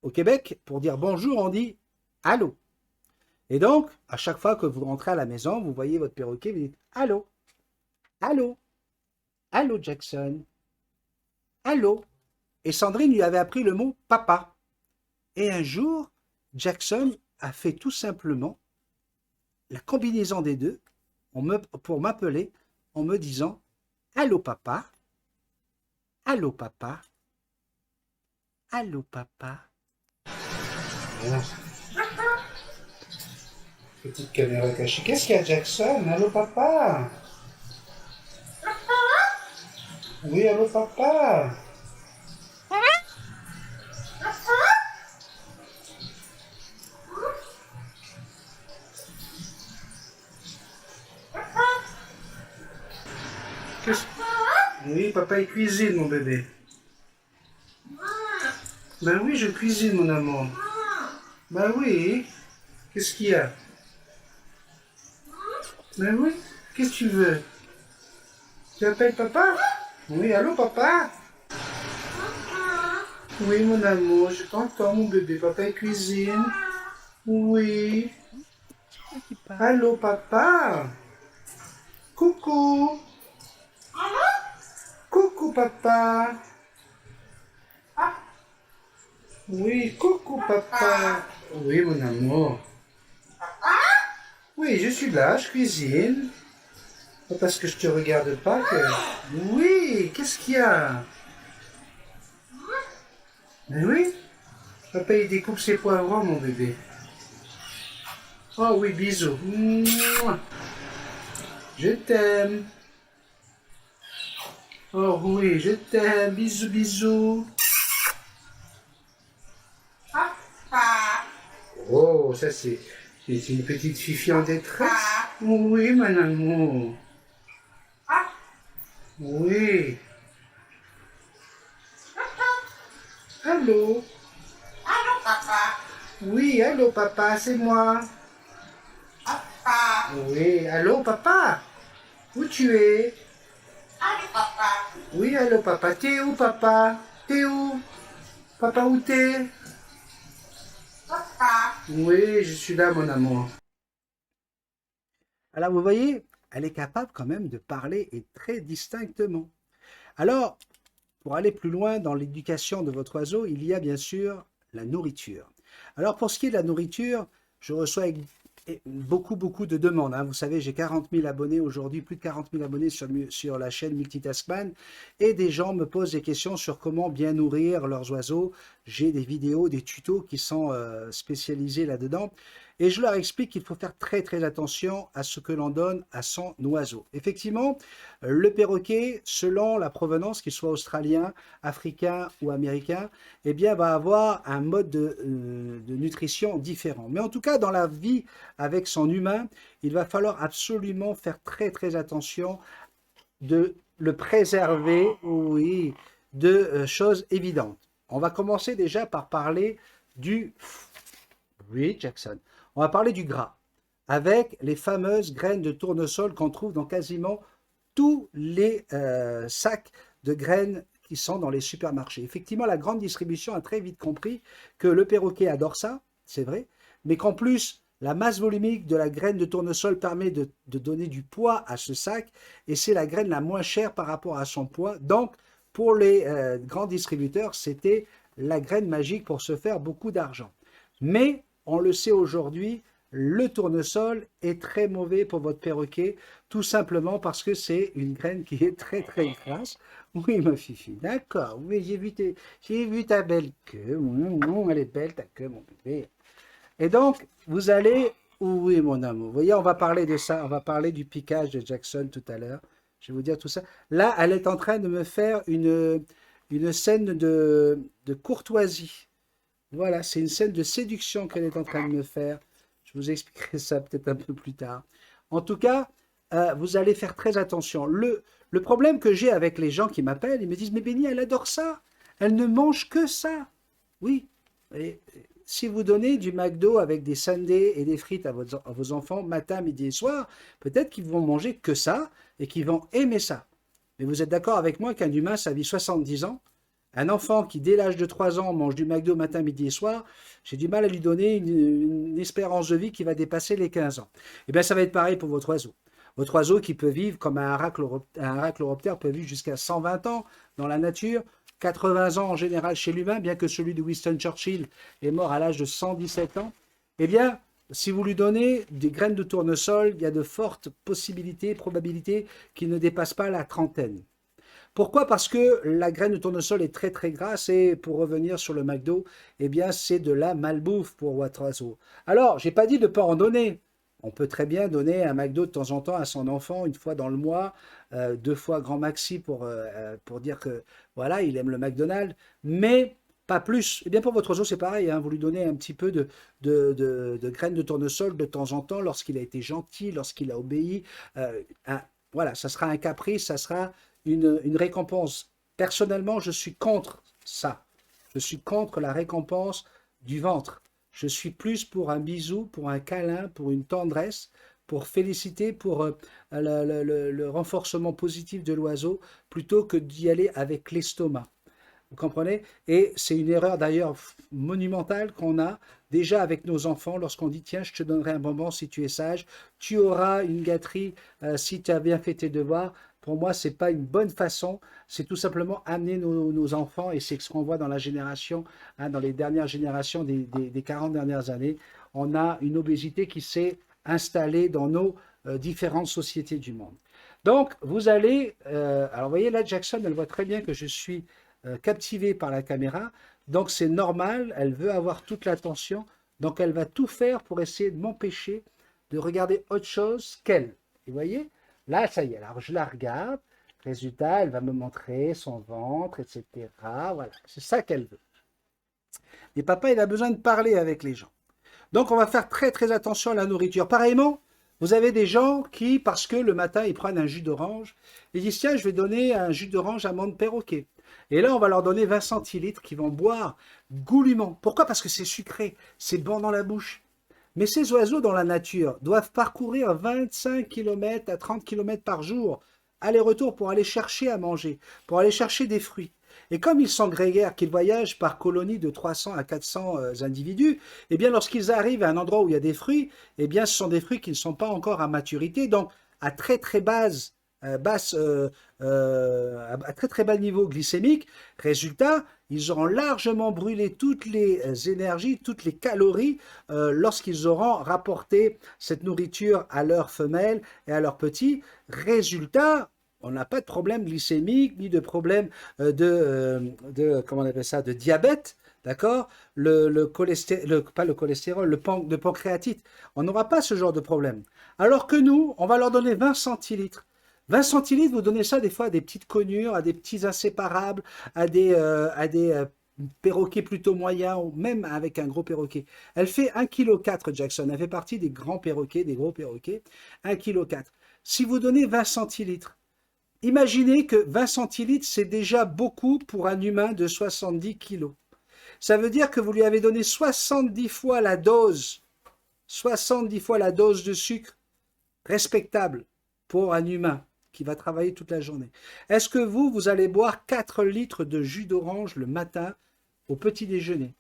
au Québec, pour dire bonjour, on dit allô. Et donc, à chaque fois que vous rentrez à la maison, vous voyez votre perroquet, vous dites allô, allô, allô Jackson, allô. Et Sandrine lui avait appris le mot papa. Et un jour, Jackson a fait tout simplement la combinaison des deux pour m'appeler en me disant allô papa, allô papa, allô papa. Voilà. Petite caméra cachée. Qu'est-ce qu'il y a, Jackson? Allô, papa? Oui, allô, papa? Oui, papa, il cuisine, mon bébé. Ben oui, je cuisine, mon amour. Ben oui. Qu'est-ce qu'il y a? Ben oui, qu'est-ce que tu veux? Tu appelles papa? Oui, allô papa? Oui, mon amour, je t'entends, mon bébé. Papa il cuisine. Oui. Allô papa? Coucou. Coucou papa. Oui, coucou papa. Oui, mon amour. Oui, je suis là, je cuisine. Pas parce que je te regarde pas que... Oui, qu'est-ce qu'il y a? Mais oui, papa il découpe ses poivrons, mon bébé. Oh oui, bisous. Mouah. Je t'aime. Oh oui, je t'aime. Bisous, bisous. Oh, ça c'est une petite fifi en détresse. Oui, mon amour. Oui. Allô? Allô, papa. Oui, allô papa, c'est moi. Papa. Oui, allô papa? Où tu es? Allô, papa. Oui, allô papa. T'es où papa? T'es où? Papa, où t'es? Papa. Oui, je suis là, mon amour. Alors, vous voyez, elle est capable quand même de parler et très distinctement. Alors, pour aller plus loin dans l'éducation de votre oiseau, il y a bien sûr la nourriture. Alors pour ce qui est de la nourriture, je reçois beaucoup de demandes, hein. Vous savez, j'ai 40 000 abonnés aujourd'hui, plus de 40 000 abonnés sur la chaîne Multitaskman, et des gens me posent des questions sur comment bien nourrir leurs oiseaux. J'ai des vidéos, des tutos qui sont spécialisés là-dedans, et je leur explique qu'il faut faire très attention à ce que l'on donne à son oiseau. Effectivement, le perroquet, selon la provenance, qu'il soit australien, africain ou américain, eh bien, va avoir un mode de nutrition différent. Mais en tout cas, dans la vie avec son humain, il va falloir absolument faire très attention de le préserver, oui, de choses évidentes. On va commencer déjà par parler du... Oui, Jackson. On va parler du gras, avec les fameuses graines de tournesol qu'on trouve dans quasiment tous les sacs de graines qui sont dans les supermarchés. Effectivement, la grande distribution a très vite compris que le perroquet adore ça, c'est vrai, mais qu'en plus, la masse volumique de la graine de tournesol permet de donner du poids à ce sac, et c'est la graine la moins chère par rapport à son poids. Donc, pour les grands distributeurs, c'était la graine magique pour se faire beaucoup d'argent. Mais, on le sait aujourd'hui, le tournesol est très mauvais pour votre perroquet, tout simplement parce que c'est une graine qui est très grasse. Oui, ma fifi, d'accord, oui, j'ai vu ta belle queue, elle est belle ta queue, mon bébé. Et donc, vous allez, oui, mon amour, vous voyez, on va parler de ça, on va parler du piquage de Jackson tout à l'heure, je vais vous dire tout ça. Là, elle est en train de me faire une scène de courtoisie. Voilà, c'est une scène de séduction qu'elle est en train de me faire. Je vous expliquerai ça peut-être un peu plus tard. En tout cas, vous allez faire très attention. Le problème que j'ai avec les gens qui m'appellent, ils me disent « Mais Béni, elle adore ça. Elle ne mange que ça. » Oui, et si vous donnez du McDo avec des sundaes et des frites à vos enfants matin, midi et soir, peut-être qu'ils vont manger que ça et qu'ils vont aimer ça. Mais vous êtes d'accord avec moi qu'un humain, ça vit 70 ans? Un enfant qui, dès l'âge de 3 ans, mange du McDo matin, midi et soir, j'ai du mal à lui donner une espérance de vie qui va dépasser les 15 ans. Eh bien, ça va être pareil pour votre oiseau. Votre oiseau qui peut vivre, comme un arachloroptère peut vivre jusqu'à 120 ans dans la nature, 80 ans en général chez l'humain, bien que celui de Winston Churchill est mort à l'âge de 117 ans. Eh bien, si vous lui donnez des graines de tournesol, il y a de fortes possibilités, probabilités qu'il ne dépasse pas la trentaine. Pourquoi? Parce que la graine de tournesol est très grasse, et pour revenir sur le McDo, eh bien c'est de la malbouffe pour votre oiseau. Alors, j'ai pas dit de ne pas en donner. On peut très bien donner un McDo de temps en temps à son enfant, une fois dans le mois, 2 fois grand maxi pour dire que voilà, il aime le McDonald's, mais pas plus. Eh bien pour votre oiseau, c'est pareil, hein, vous lui donnez un petit peu de graines de tournesol de temps en temps, lorsqu'il a été gentil, lorsqu'il a obéi. Voilà, ça sera un caprice, ça sera une récompense. Personnellement, je suis contre ça. Je suis contre la récompense du ventre. Je suis plus pour un bisou, pour un câlin, pour une tendresse, pour féliciter, pour le renforcement positif de l'oiseau, plutôt que d'y aller avec l'estomac. Vous comprenez? Et c'est une erreur d'ailleurs monumentale qu'on a déjà avec nos enfants lorsqu'on dit « Tiens, je te donnerai un bonbon si tu es sage, tu auras une gâterie si tu as bien fait tes devoirs ». Pour moi, ce n'est pas une bonne façon, c'est tout simplement amener nos enfants, et c'est ce qu'on voit dans la génération, hein, dans les dernières générations des 40 dernières années, on a une obésité qui s'est installée dans nos différentes sociétés du monde. Donc, vous allez, alors vous voyez là, Jackson, elle voit très bien que je suis captivé par la caméra, donc c'est normal, elle veut avoir toute l'attention, donc elle va tout faire pour essayer de m'empêcher de regarder autre chose qu'elle. Vous voyez? Là, ça y est, alors je la regarde, résultat, elle va me montrer son ventre, etc. Voilà, c'est ça qu'elle veut. Mais papa, il a besoin de parler avec les gens. Donc, on va faire très attention à la nourriture. Pareillement, vous avez des gens qui, parce que le matin, ils prennent un jus d'orange, ils disent, tiens, je vais donner un jus d'orange amande perroquet. Et là, on va leur donner 20 centilitres qu'ils vont boire goulûment. Pourquoi? Parce que c'est sucré, c'est bon dans la bouche. Mais ces oiseaux dans la nature doivent parcourir 25 km à 30 km par jour, aller-retour pour aller chercher à manger, pour aller chercher des fruits. Et comme ils sont grégaires, qu'ils voyagent par colonies de 300 à 400 individus, eh bien lorsqu'ils arrivent à un endroit où il y a des fruits, eh bien ce sont des fruits qui ne sont pas encore à maturité, donc à très bas niveau glycémique. Résultat, ils auront largement brûlé toutes les énergies, toutes les calories lorsqu'ils auront rapporté cette nourriture à leurs femelles et à leurs petits. Résultat, on n'a pas de problème glycémique, ni de problème comment on appelle ça, de diabète, d'accord? Pas le cholestérol, de pancréatite. On n'aura pas ce genre de problème. Alors que nous, on va leur donner 20 centilitres. 20 centilitres, vous donnez ça des fois à des petites conures, à des petits inséparables, à des perroquets plutôt moyens, ou même avec un gros perroquet. Elle fait 1,4 kg, Jackson. Elle fait partie des grands perroquets, des gros perroquets. 1,4 kg. Si vous donnez 20 centilitres, imaginez que 20 centilitres, c'est déjà beaucoup pour un humain de 70 kg. Ça veut dire que vous lui avez donné 70 fois la dose, 70 fois la dose de sucre respectable pour un humain qui va travailler toute la journée. Est-ce que vous allez boire 4 litres de jus d'orange le matin au petit déjeuner?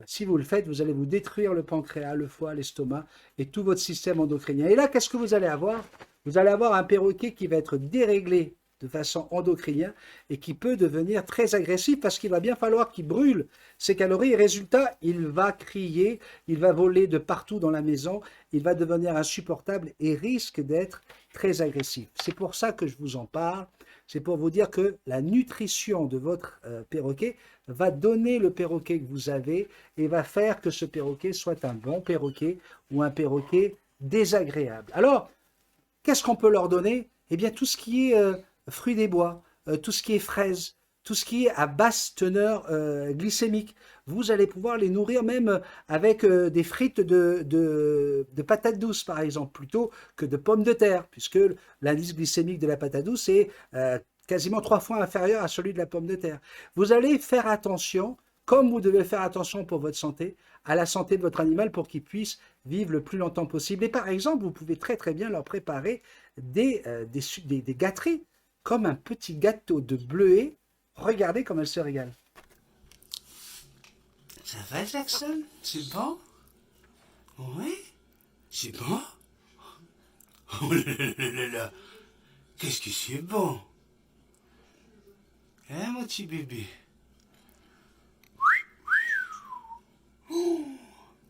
Si vous le faites, vous allez vous détruire le pancréas, le foie, l'estomac et tout votre système endocrinien. Et là, qu'est-ce que vous allez avoir? Vous allez avoir un perroquet qui va être déréglé de façon endocrinienne et qui peut devenir très agressif parce qu'il va bien falloir qu'il brûle ses calories et résultat, il va crier, il va voler de partout dans la maison, il va devenir insupportable et risque d'être très agressif. C'est pour ça que je vous en parle, c'est pour vous dire que la nutrition de votre perroquet va donner le perroquet que vous avez et va faire que ce perroquet soit un bon perroquet ou un perroquet désagréable. Alors, qu'est-ce qu'on peut leur donner? Eh bien, tout ce qui est fruits des bois, tout ce qui est fraises, tout ce qui est à basse teneur glycémique. Vous allez pouvoir les nourrir même avec des frites de patates douces, par exemple, plutôt que de pommes de terre, puisque l'indice glycémique de la patate douce est quasiment 3 fois inférieur à celui de la pomme de terre. Vous allez faire attention, comme vous devez faire attention pour votre santé, à la santé de votre animal pour qu'il puisse vivre le plus longtemps possible. Et par exemple, vous pouvez très très bien leur préparer des gâteries, comme un petit gâteau de bleuet. Regardez comme elle se régale. Ça va, Jackson? C'est bon? Oui? C'est bon? Oh là là là là là! Qu'est-ce que c'est bon? Hein, mon petit bébé? Oh,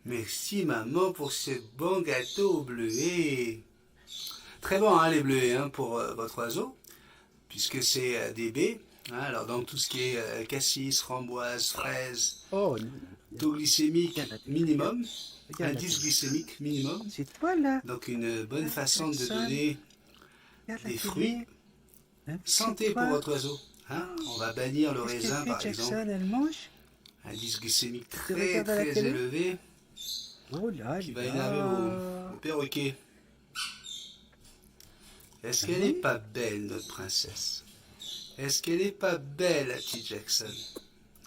merci, maman, pour ce bon gâteau au bleuet. Très bon, hein, les bleuets, hein, pour votre oiseau, puisque c'est des baies. Hein, alors, donc, tout ce qui est cassis, framboise, fraise, taux glycémique minimum, indice glycémique minimum. C'est toi, là. Donc, une bonne façon de donner des fruits. Santé pour votre oiseau. Hein, on va bannir le raisin, par exemple. Elle mange? Indice glycémique très, très élevé. Oh là qui va énerver vos perroquets. Est-ce qu'elle n'est pas belle, notre princesse? Est-ce qu'elle n'est pas belle, la petite Jackson?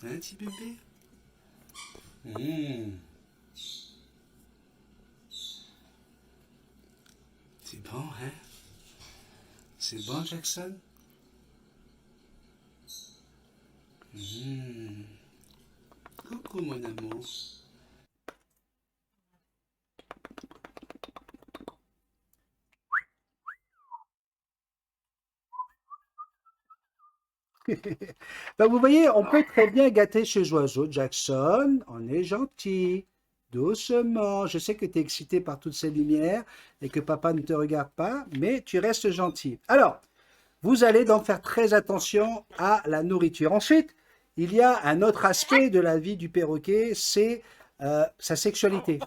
Hein, petit bébé? C'est bon, hein? C'est bon, Jackson? Coucou, mon amour. Ben, vous voyez, on peut très bien gâter ces oiseaux. Jackson, on est gentil, doucement. Je sais que tu es excité par toutes ces lumières et que papa ne te regarde pas, mais tu restes gentil. Alors, vous allez donc faire très attention à la nourriture. Ensuite, il y a un autre aspect de la vie du perroquet, c'est sa sexualité.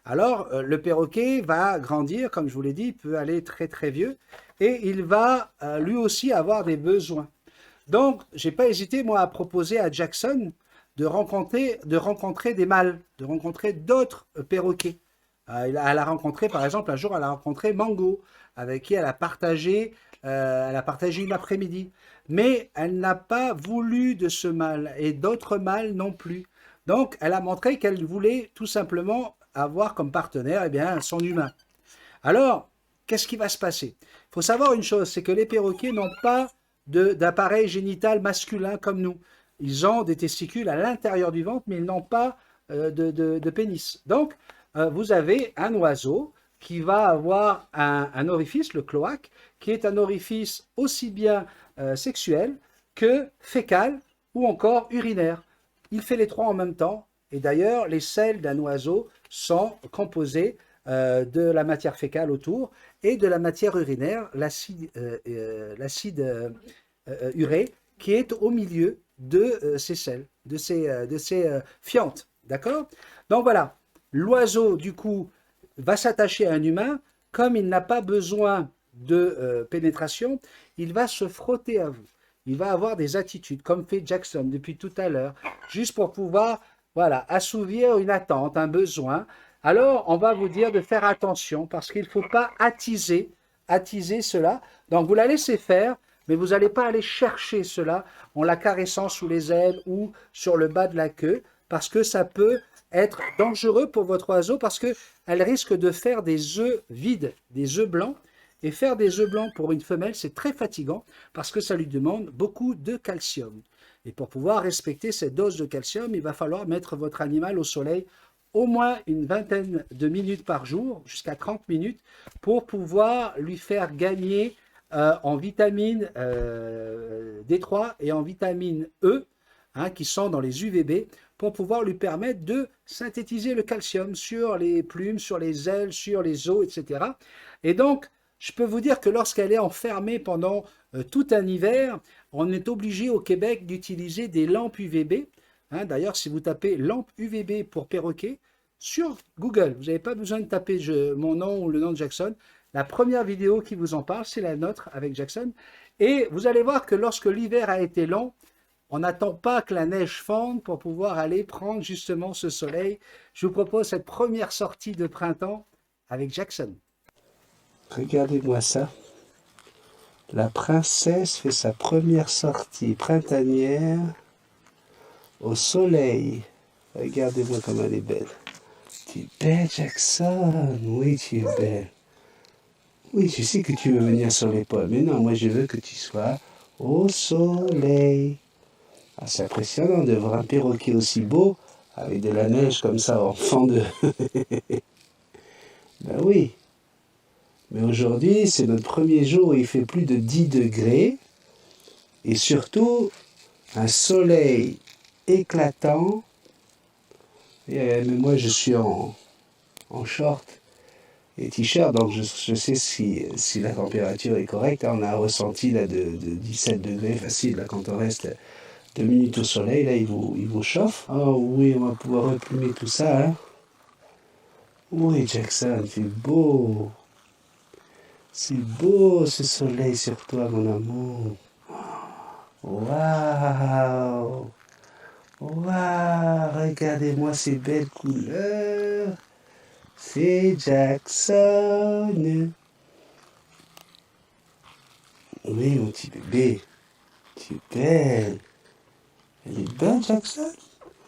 Alors, le perroquet va grandir, comme je vous l'ai dit, il peut aller très très vieux, et il va lui aussi avoir des besoins. Donc, j'ai pas hésité, moi, à proposer à Jackson de rencontrer des mâles, de rencontrer d'autres perroquets. Elle a rencontré, par exemple, un jour, elle a rencontré Mango, avec qui elle a partagé une après-midi. Mais elle n'a pas voulu de ce mâle, et d'autres mâles non plus. Donc, elle a montré qu'elle voulait tout simplement avoir comme partenaire, eh bien, son humain. Alors, qu'est-ce qui va se passer? Il faut savoir une chose, c'est que les perroquets n'ont pas d'appareil génital masculin comme nous. Ils ont des testicules à l'intérieur du ventre, mais ils n'ont pas de pénis. Donc, vous avez un oiseau qui va avoir un orifice, le cloaque, qui est un orifice aussi bien sexuel que fécal ou encore urinaire. Il fait les trois en même temps. Et d'ailleurs, les selles d'un oiseau sont composés de la matière fécale autour et de la matière urinaire, l'acide urée, qui est au milieu de ces selles, de ces fientes. D'accord? Donc voilà, l'oiseau, du coup, va s'attacher à un humain. Comme il n'a pas besoin de pénétration, il va se frotter à vous. Il va avoir des attitudes, comme fait Jackson depuis tout à l'heure, juste pour pouvoir, voilà, assouvir une attente, un besoin. Alors, on va vous dire de faire attention parce qu'il ne faut pas attiser cela. Donc, vous la laissez faire, mais vous n'allez pas aller chercher cela en la caressant sous les ailes ou sur le bas de la queue parce que ça peut être dangereux pour votre oiseau parce qu'elle risque de faire des œufs vides, des œufs blancs. Et faire des œufs blancs pour une femelle, c'est très fatigant parce que ça lui demande beaucoup de calcium. Et pour pouvoir respecter cette dose de calcium, il va falloir mettre votre animal au soleil au moins une vingtaine de minutes par jour, jusqu'à 30 minutes, pour pouvoir lui faire gagner en vitamine D3 et en vitamine E, qui sont dans les UVB, pour pouvoir lui permettre de synthétiser le calcium sur les plumes, sur les ailes, sur les os, etc. Et donc, je peux vous dire que lorsqu'elle est enfermée pendant tout un hiver, on est obligé au Québec d'utiliser des lampes UVB. D'ailleurs, si vous tapez lampe UVB pour perroquet sur Google, vous n'avez pas besoin de taper mon nom ou le nom de Jackson. La première vidéo qui vous en parle, c'est la nôtre avec Jackson. Et vous allez voir que lorsque l'hiver a été long, on n'attend pas que la neige fonde pour pouvoir aller prendre justement ce soleil. Je vous propose cette première sortie de printemps avec Jackson. Regardez-moi ça. La princesse fait sa première sortie printanière au soleil. Regardez-moi comme elle est belle. Tu es belle, Jackson. Oui, tu es belle. Oui, je sais que tu veux venir sur l'épaule, mais non, moi je veux que tu sois au soleil. Ah, c'est impressionnant de voir un perroquet aussi beau avec de la neige comme ça en fond de... Ben oui. Mais aujourd'hui, c'est notre premier jour où il fait plus de 10 degrés et surtout un soleil éclatant. Et moi, je suis en short et t-shirt, donc je sais si la température est correcte. On a un ressenti là, de 17 degrés facile là, quand on reste 2 minutes au soleil. Là, il vous chauffe. Oh oui, on va pouvoir replumer tout ça. Hein. Oui, Jackson, c'est beau. C'est beau ce soleil sur toi, mon amour. Waouh! Waouh! Regardez-moi ces belles couleurs. C'est Jackson. Oui, mon petit bébé. Tu es belle. Elle est belle, Jackson?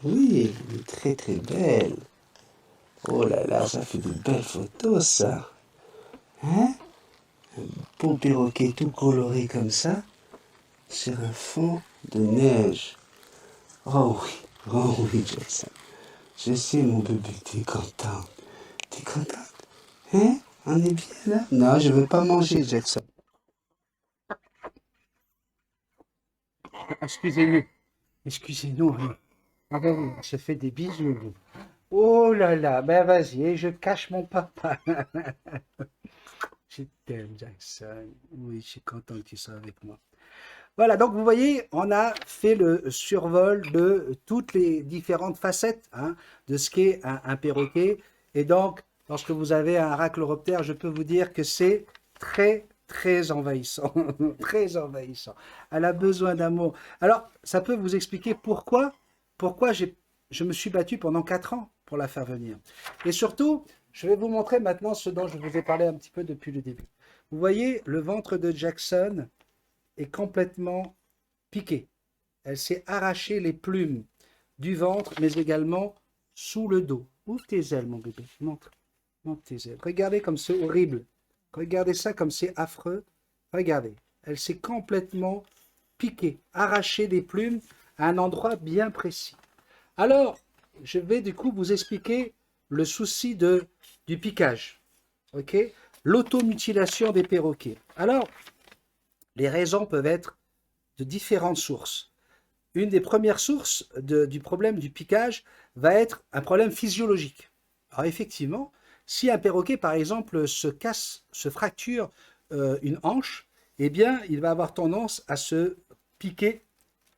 Oui, elle est très très belle. Oh là là, ça fait de belles photos, ça. Hein? Un beau perroquet tout coloré comme ça, sur un fond de neige. Oh oui, Jackson. Je sais, mon bébé, t'es content. T'es contente? Hein? On est bien là? Non, je veux pas manger, Jackson. Excusez-nous. Ah ben oui, on se fait des bisous. Oh là là, ben vas-y, je cache mon papa. Je t'aime, Jackson. Oui, je suis content que tu sois avec moi. Voilà, donc vous voyez, on a fait le survol de toutes les différentes facettes de ce qu'est un perroquet. Et donc, lorsque vous avez un racloroptère, je peux vous dire que c'est très, très envahissant. Très envahissant. Elle a besoin d'amour. Alors, ça peut vous expliquer pourquoi je me suis battu pendant 4 ans pour la faire venir. Et surtout, je vais vous montrer maintenant ce dont je vous ai parlé un petit peu depuis le début. Vous voyez, le ventre de Jackson est complètement piqué. Elle s'est arraché les plumes du ventre, mais également sous le dos. Ouvre tes ailes, mon bébé. Montre tes ailes. Regardez comme c'est horrible. Regardez ça comme c'est affreux. Regardez. Elle s'est complètement piquée, arraché des plumes à un endroit bien précis. Alors, je vais du coup vous expliquer le souci du piquage. Ok? L'automutilation des perroquets. Alors, les raisons peuvent être de différentes sources. une des premières sources du problème du piquage va être un problème physiologique. Alors effectivement, si un perroquet, par exemple, se fracture une hanche, eh bien, il va avoir tendance à se piquer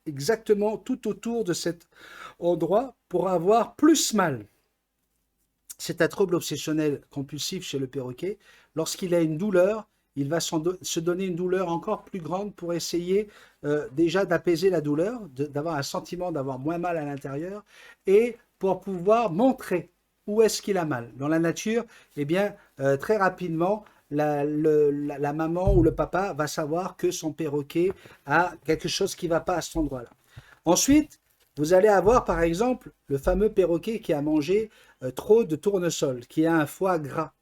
exactement tout autour de cet endroit pour avoir plus mal. C'est un trouble obsessionnel compulsif chez le perroquet. Lorsqu'il a une douleur, il va se donner une douleur encore plus grande pour essayer déjà d'apaiser la douleur, d'avoir un sentiment d'avoir moins mal à l'intérieur et pour pouvoir montrer où est-ce qu'il a mal. Dans la nature, eh bien, très rapidement, la maman ou le papa va savoir que son perroquet a quelque chose qui ne va pas à cet endroit-là. Ensuite, vous allez avoir par exemple le fameux perroquet qui a mangé trop de tournesol, qui a un foie gras.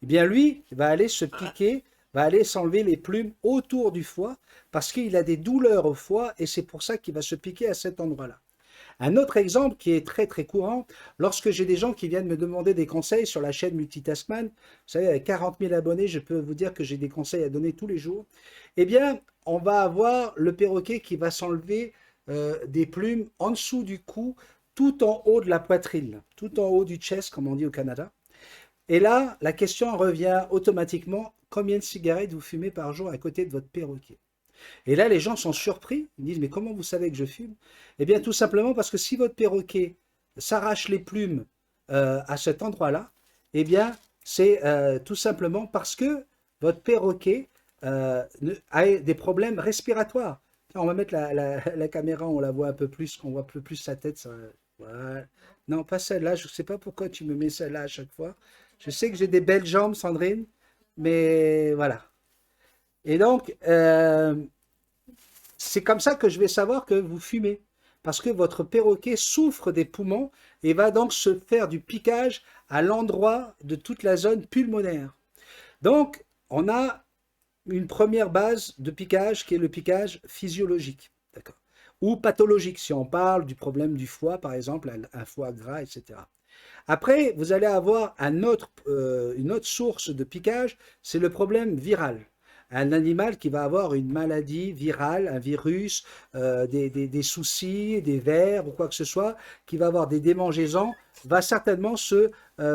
Eh bien lui, il va aller se piquer, va aller s'enlever les plumes autour du foie parce qu'il a des douleurs au foie et c'est pour ça qu'il va se piquer à cet endroit-là. Un autre exemple qui est très très courant, lorsque j'ai des gens qui viennent me demander des conseils sur la chaîne Multitaskman, vous savez, avec 40 000 abonnés, je peux vous dire que j'ai des conseils à donner tous les jours, eh bien, on va avoir le perroquet qui va s'enlever des plumes en dessous du cou, tout en haut de la poitrine, tout en haut du chest, comme on dit au Canada. Et là, la question revient automatiquement, combien de cigarettes vous fumez par jour à côté de votre perroquet? Et là, les gens sont surpris, ils disent, mais comment vous savez que je fume? Eh bien, tout simplement parce que si votre perroquet s'arrache les plumes à cet endroit-là, eh bien, c'est tout simplement parce que votre perroquet a des problèmes respiratoires. On va mettre la caméra, on la voit un peu plus, qu'on voit un peu plus sa tête. Ça, voilà. Non, pas celle-là, je ne sais pas pourquoi tu me mets celle-là à chaque fois. Je sais que j'ai des belles jambes, Sandrine, mais voilà. Et donc, c'est comme ça que je vais savoir que vous fumez. Parce que votre perroquet souffre des poumons et va donc se faire du piquage à l'endroit de toute la zone pulmonaire. Donc, on a une première base de piquage qui est le piquage physiologique, d'accord, ou pathologique, si on parle du problème du foie, par exemple, un foie gras, etc. Après, vous allez avoir une autre source de piquage, c'est le problème viral. Un animal qui va avoir une maladie virale, un virus, des soucis, des vers ou quoi que ce soit, qui va avoir des démangeaisons, va certainement se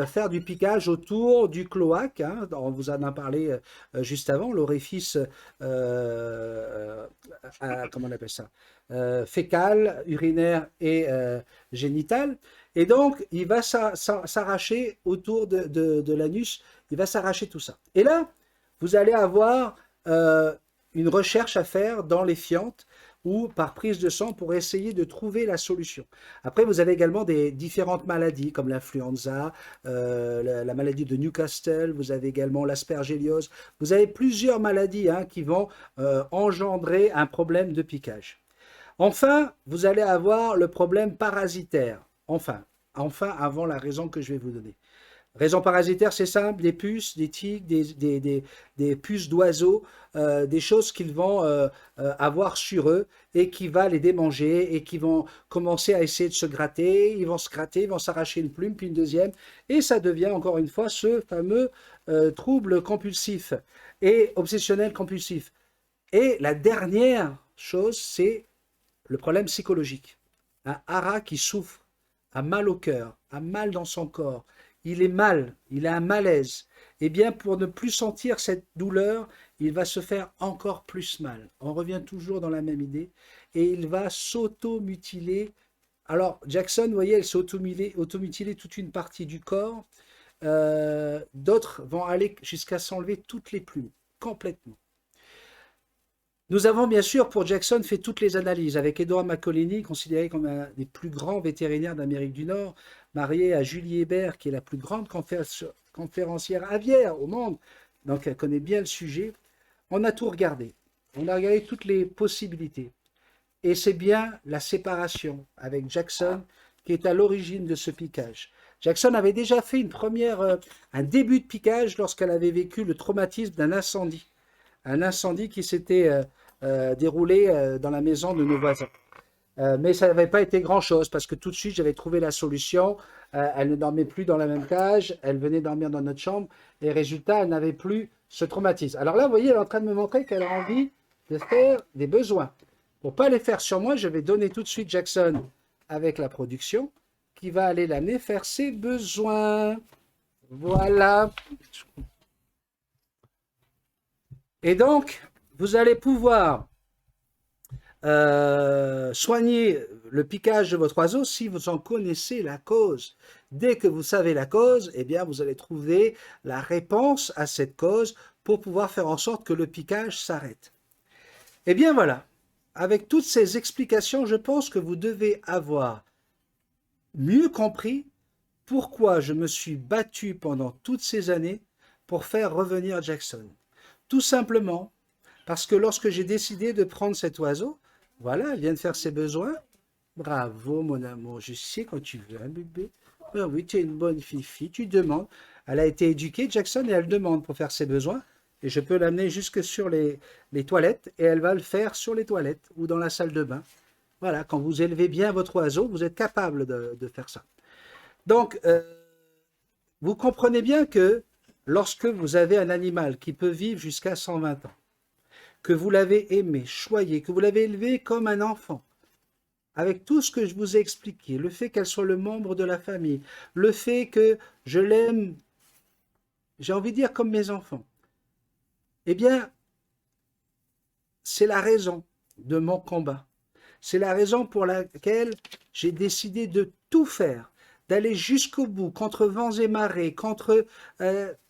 faire du piquage autour du cloaque. Hein, on vous en a parlé juste avant, l'orifice, comment on appelle ça, fécal, urinaire et génital. Et donc, il va s'arracher autour de l'anus, il va s'arracher tout ça. Et là, vous allez avoir une recherche à faire dans les fientes ou par prise de sang pour essayer de trouver la solution. Après, vous avez également des différentes maladies comme l'influenza, la maladie de Newcastle, vous avez également l'aspergilliose. Vous avez plusieurs maladies qui vont engendrer un problème de piquage. Enfin, vous allez avoir le problème parasitaire. Enfin, avant la raison que je vais vous donner. Raison parasitaire, c'est simple, des puces, des tiques, des puces d'oiseaux, des choses qu'ils vont avoir sur eux et qui va les démanger et qui vont commencer à essayer de se gratter, ils vont se gratter, ils vont s'arracher une plume, puis une deuxième, et ça devient encore une fois ce fameux trouble compulsif et obsessionnel compulsif. Et la dernière chose, c'est le problème psychologique. Un hara qui souffre, a mal au cœur, a mal dans son corps, il est mal, il a un malaise, eh bien pour ne plus sentir cette douleur, il va se faire encore plus mal. On revient toujours dans la même idée et il va s'auto-mutiler. Alors Jackson, vous voyez, elle s'est auto-mutilée toute une partie du corps. D'autres vont aller jusqu'à s'enlever toutes les plumes, complètement. Nous avons bien sûr pour Jackson fait toutes les analyses avec Edouard Macolini, considéré comme un des plus grands vétérinaires d'Amérique du Nord, marié à Julie Hébert, qui est la plus grande conférencière aviaire au monde, donc elle connaît bien le sujet. On a tout regardé, on a regardé toutes les possibilités. Et c'est bien la séparation avec Jackson qui est à l'origine de ce piquage. Jackson avait déjà fait un début de piquage lorsqu'elle avait vécu le traumatisme d'un incendie. Un incendie qui s'était déroulé dans la maison de nos voisins. Mais ça n'avait pas été grand-chose parce que tout de suite, j'avais trouvé la solution. Elle ne dormait plus dans la même cage, elle venait dormir dans notre chambre et résultat, elle n'avait plus ce traumatisme. Alors là, vous voyez, elle est en train de me montrer qu'elle a envie de faire des besoins. Pour pas les faire sur moi, je vais donner tout de suite Jackson avec la production qui va aller l'amener faire ses besoins. Voilà. Et donc, vous allez pouvoir soigner le piquage de votre oiseau si vous en connaissez la cause. Dès que vous savez la cause, eh bien, vous allez trouver la réponse à cette cause pour pouvoir faire en sorte que le piquage s'arrête. Eh bien, voilà. Avec toutes ces explications, je pense que vous devez avoir mieux compris pourquoi je me suis battu pendant toutes ces années pour faire revenir Jackson. Tout simplement parce que lorsque j'ai décidé de prendre cet oiseau, voilà, elle vient de faire ses besoins. Bravo, mon amour, je sais quand tu veux, hein, bébé. Ben oui, tu es une bonne fifi, tu demandes. Elle a été éduquée, Jackson, et elle demande pour faire ses besoins. Et je peux l'amener jusque sur les toilettes, et elle va le faire sur les toilettes ou dans la salle de bain. Voilà, quand vous élevez bien votre oiseau, vous êtes capable de faire ça. Donc, vous comprenez bien que lorsque vous avez un animal qui peut vivre jusqu'à 120 ans, que vous l'avez aimé, choyé, que vous l'avez élevé comme un enfant, avec tout ce que je vous ai expliqué, le fait qu'elle soit le membre de la famille, le fait que je l'aime, j'ai envie de dire comme mes enfants, eh bien, c'est la raison de mon combat. C'est la raison pour laquelle j'ai décidé de tout faire, d'aller jusqu'au bout, contre vents et marées, contre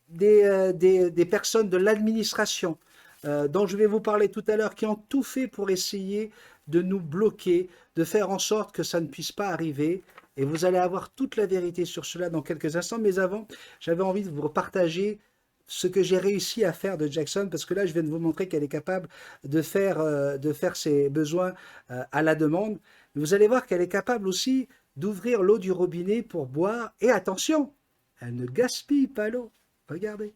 des personnes de l'administration, dont je vais vous parler tout à l'heure, qui ont tout fait pour essayer de nous bloquer, de faire en sorte que ça ne puisse pas arriver. Et vous allez avoir toute la vérité sur cela dans quelques instants. Mais avant, j'avais envie de vous partager ce que j'ai réussi à faire de Jackson, parce que là, je viens de vous montrer qu'elle est capable de faire ses besoins à la demande. Vous allez voir qu'elle est capable aussi d'ouvrir l'eau du robinet pour boire. Et attention, elle ne gaspille pas l'eau. Regardez.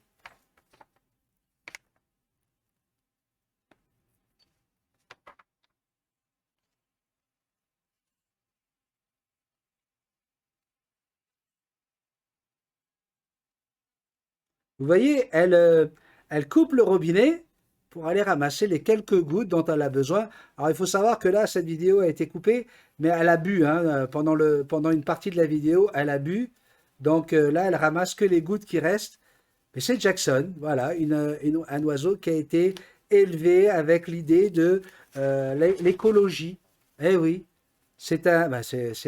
Vous voyez, elle coupe le robinet pour aller ramasser les quelques gouttes dont elle a besoin. Alors, il faut savoir que là, cette vidéo a été coupée, mais elle a bu, hein, pendant une partie de la vidéo, elle a bu. Donc là, elle ramasse que les gouttes qui restent. Mais c'est Jackson, voilà, un oiseau qui a été élevé avec l'idée de l'écologie. Eh oui, c'est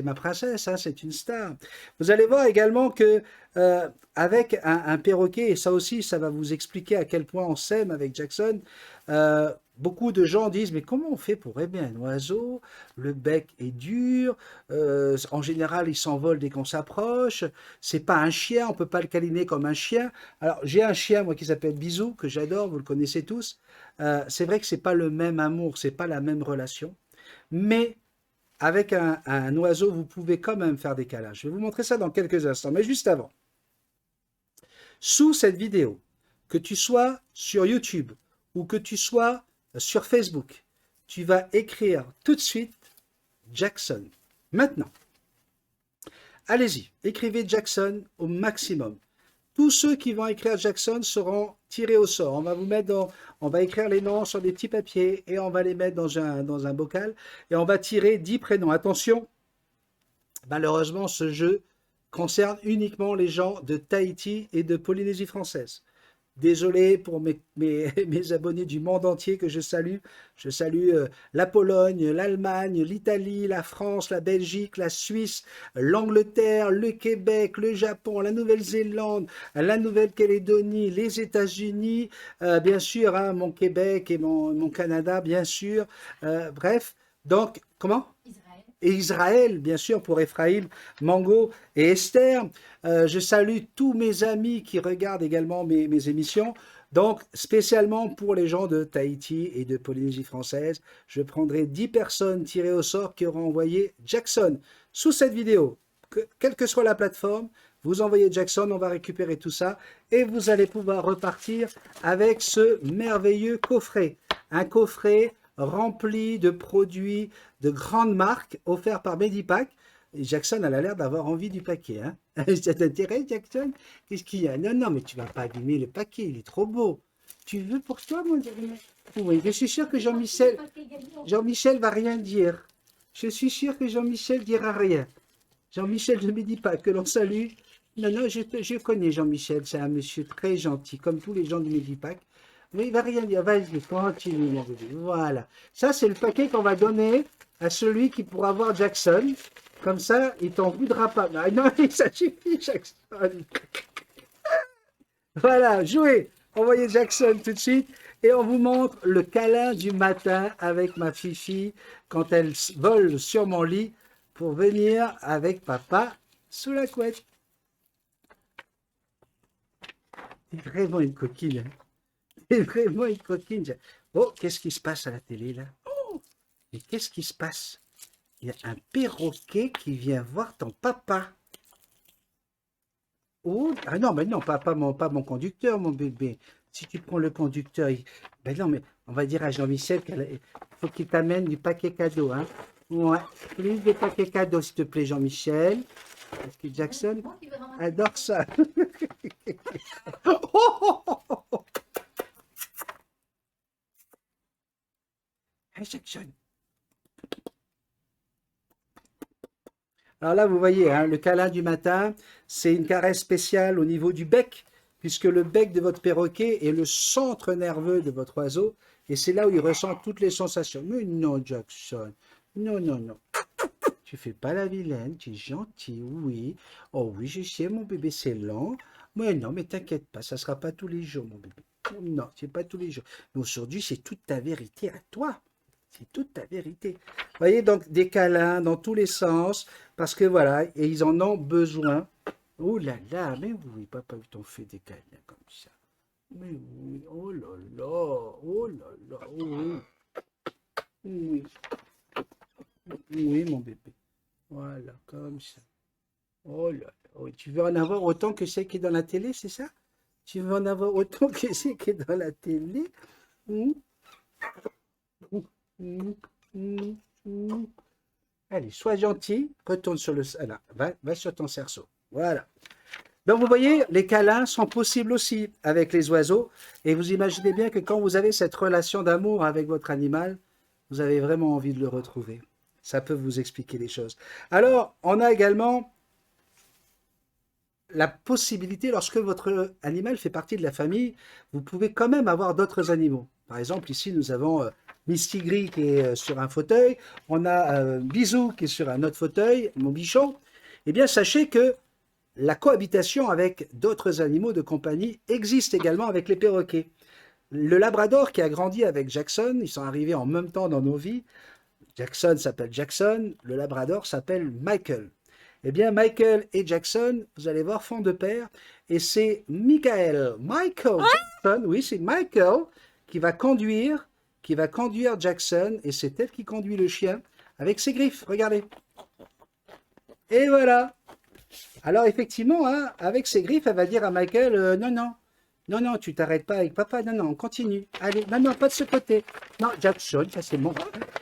ma princesse, hein, c'est une star. Vous allez voir également que avec un perroquet, et ça aussi, ça va vous expliquer à quel point on s'aime avec Jackson, beaucoup de gens disent, mais comment on fait pour aimer un oiseau? Le bec est dur, en général, il s'envole dès qu'on s'approche, c'est pas un chien, on peut pas le câliner comme un chien. Alors, j'ai un chien, moi, qui s'appelle Bisou, que j'adore, vous le connaissez tous. C'est vrai que c'est pas le même amour, c'est pas la même relation, mais avec un oiseau, vous pouvez quand même faire des câlins. Je vais vous montrer ça dans quelques instants. Mais juste avant, sous cette vidéo, que tu sois sur YouTube ou que tu sois sur Facebook, tu vas écrire tout de suite Jackson. Maintenant, allez-y, écrivez Jackson au maximum. Tous ceux qui vont écrire Jackson seront tirés au sort. On va écrire les noms sur des petits papiers et on va les mettre dans un bocal et on va tirer 10 prénoms. Attention, malheureusement, ce jeu concerne uniquement les gens de Tahiti et de Polynésie française. Désolé pour mes abonnés du monde entier que je salue. Je salue la Pologne, l'Allemagne, l'Italie, la France, la Belgique, la Suisse, l'Angleterre, le Québec, le Japon, la Nouvelle-Zélande, la Nouvelle-Calédonie, les États-Unis, bien sûr, hein, mon Québec et mon Canada, bien sûr. Bref, donc, comment ? Et Israël, bien sûr, pour Ephraïm, Mango et Esther. Je salue tous mes amis qui regardent également mes émissions. Donc, spécialement pour les gens de Tahiti et de Polynésie française, je prendrai 10 personnes tirées au sort qui auront envoyé Jackson sous cette vidéo. Quelle que soit la plateforme, vous envoyez Jackson, on va récupérer tout ça et vous allez pouvoir repartir avec ce merveilleux coffret. Un coffret rempli de produits de grandes marques offerts par Medipack. Et Jackson, elle a l'air d'avoir envie du paquet. Hein. Ça t'intéresse, Jackson? Qu'est-ce qu'il y a? Non, mais tu vas pas abîmer le paquet, il est trop beau. Tu veux pour toi, mon Jérémy? Oui, je suis sûr que Jean-Michel va rien dire. Je suis sûr que Jean-Michel dira rien. Jean-Michel, ne me dis pas que l'on salue. Non, non, je connais Jean-Michel, c'est un monsieur très gentil, comme tous les gens du Medipack. Mais il va rien dire. Vas-y, continue, mon bébé. Voilà. Ça, c'est le paquet qu'on va donner à celui qui pourra voir Jackson. Comme ça, il t'en voudra pas. Ah, non, ça suffit, Jackson. Voilà, jouez. Envoyez Jackson tout de suite. Et on vous montre le câlin du matin avec ma Fifi quand elle vole sur mon lit pour venir avec papa sous la couette. C'est vraiment une coquine. Hein. C'est vraiment une coquine. Oh, qu'est-ce qui se passe à la télé là? Oh, mais qu'est-ce qui se passe? Il y a un perroquet qui vient voir ton papa. Oh, ah non, mais non, pas mon conducteur, mon bébé. Si tu prends le conducteur, ben non, mais on va dire à Jean-Michel qu'il faut qu'il t'amène du paquet cadeau. Hein. Ouais, plus des paquets cadeaux, s'il te plaît, Jean-Michel. Parce que Jackson adore ça. Hey, Jackson. Alors là, vous voyez, hein, le câlin du matin, c'est une caresse spéciale au niveau du bec, puisque le bec de votre perroquet est le centre nerveux de votre oiseau, et c'est là où il ressent toutes les sensations. Mais non, Jackson, non, non, non. Tu fais pas la vilaine, tu es gentil, oui. Oh oui, je sais, mon bébé, c'est lent. Mais non, mais t'inquiète pas, ça sera pas tous les jours, mon bébé. Non, c'est pas tous les jours. Mais aujourd'hui, c'est toute ta vérité à toi. C'est toute ta vérité. Vous voyez, donc des câlins dans tous les sens, parce que voilà, et ils en ont besoin. Oh là là, mais oui, papa, ils t'ont fait des câlins comme ça. Mais oui, oh là là, oh là là, oh oui. Oui, oui, mon bébé. Voilà, comme ça. Oh là là, oh, tu veux en avoir autant que c'est qui est dans la télé, c'est ça? Tu veux en avoir autant que c'est qui est dans la télé? Allez, sois gentil, retourne sur le... Là, va sur ton cerceau. Voilà. Donc, vous voyez, les câlins sont possibles aussi avec les oiseaux. Et vous imaginez bien que quand vous avez cette relation d'amour avec votre animal, vous avez vraiment envie de le retrouver. Ça peut vous expliquer les choses. Alors, on a également la possibilité, lorsque votre animal fait partie de la famille, vous pouvez quand même avoir d'autres animaux. Par exemple, ici, nous avons Mistigris qui est sur un fauteuil. On a Bisou qui est sur un autre fauteuil, mon bichon. Eh bien, sachez que la cohabitation avec d'autres animaux de compagnie existe également avec les perroquets. Le Labrador qui a grandi avec Jackson, ils sont arrivés en même temps dans nos vies. Jackson s'appelle Jackson, le Labrador s'appelle Michael. Eh bien, Michael et Jackson, vous allez voir, font de pair. Et c'est Michael Jackson, oui, c'est Michael qui va conduire Jackson. Et c'est elle qui conduit le chien avec ses griffes. Regardez. Et voilà. Alors, effectivement, hein, avec ses griffes, elle va dire à Michael, non, non. Non, non, tu t'arrêtes pas avec papa. Non, non, on continue. Allez, non, non, pas de ce côté. Non, Jackson, ça c'est mon...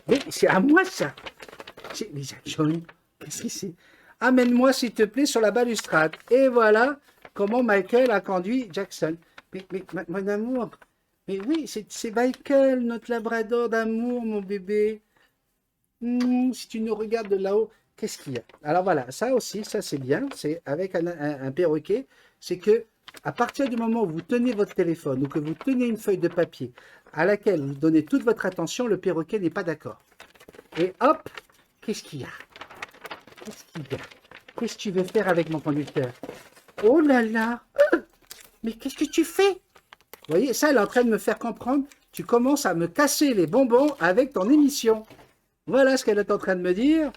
Mais c'est à moi, ça. Mais Jackson, qu'est-ce que c'est? Amène-moi, s'il te plaît, sur la balustrade. Et voilà comment Michael a conduit Jackson. Mais mon amour, mais oui, c'est Michael, notre labrador d'amour, mon bébé. Si tu nous regardes de là-haut, qu'est-ce qu'il y a? Alors voilà, ça aussi, ça c'est bien. C'est avec un perroquet. C'est que à partir du moment où vous tenez votre téléphone ou que vous tenez une feuille de papier à laquelle vous donnez toute votre attention, le perroquet n'est pas d'accord. Et hop, qu'est-ce qu'il y a? Qu'est-ce qu'il y a? Qu'est-ce que tu veux faire avec mon conducteur? Oh là là! Mais qu'est-ce que tu fais? Vous voyez, ça, elle est en train de me faire comprendre. Tu commences à me casser les bonbons avec ton émission. Voilà ce qu'elle est en train de me dire.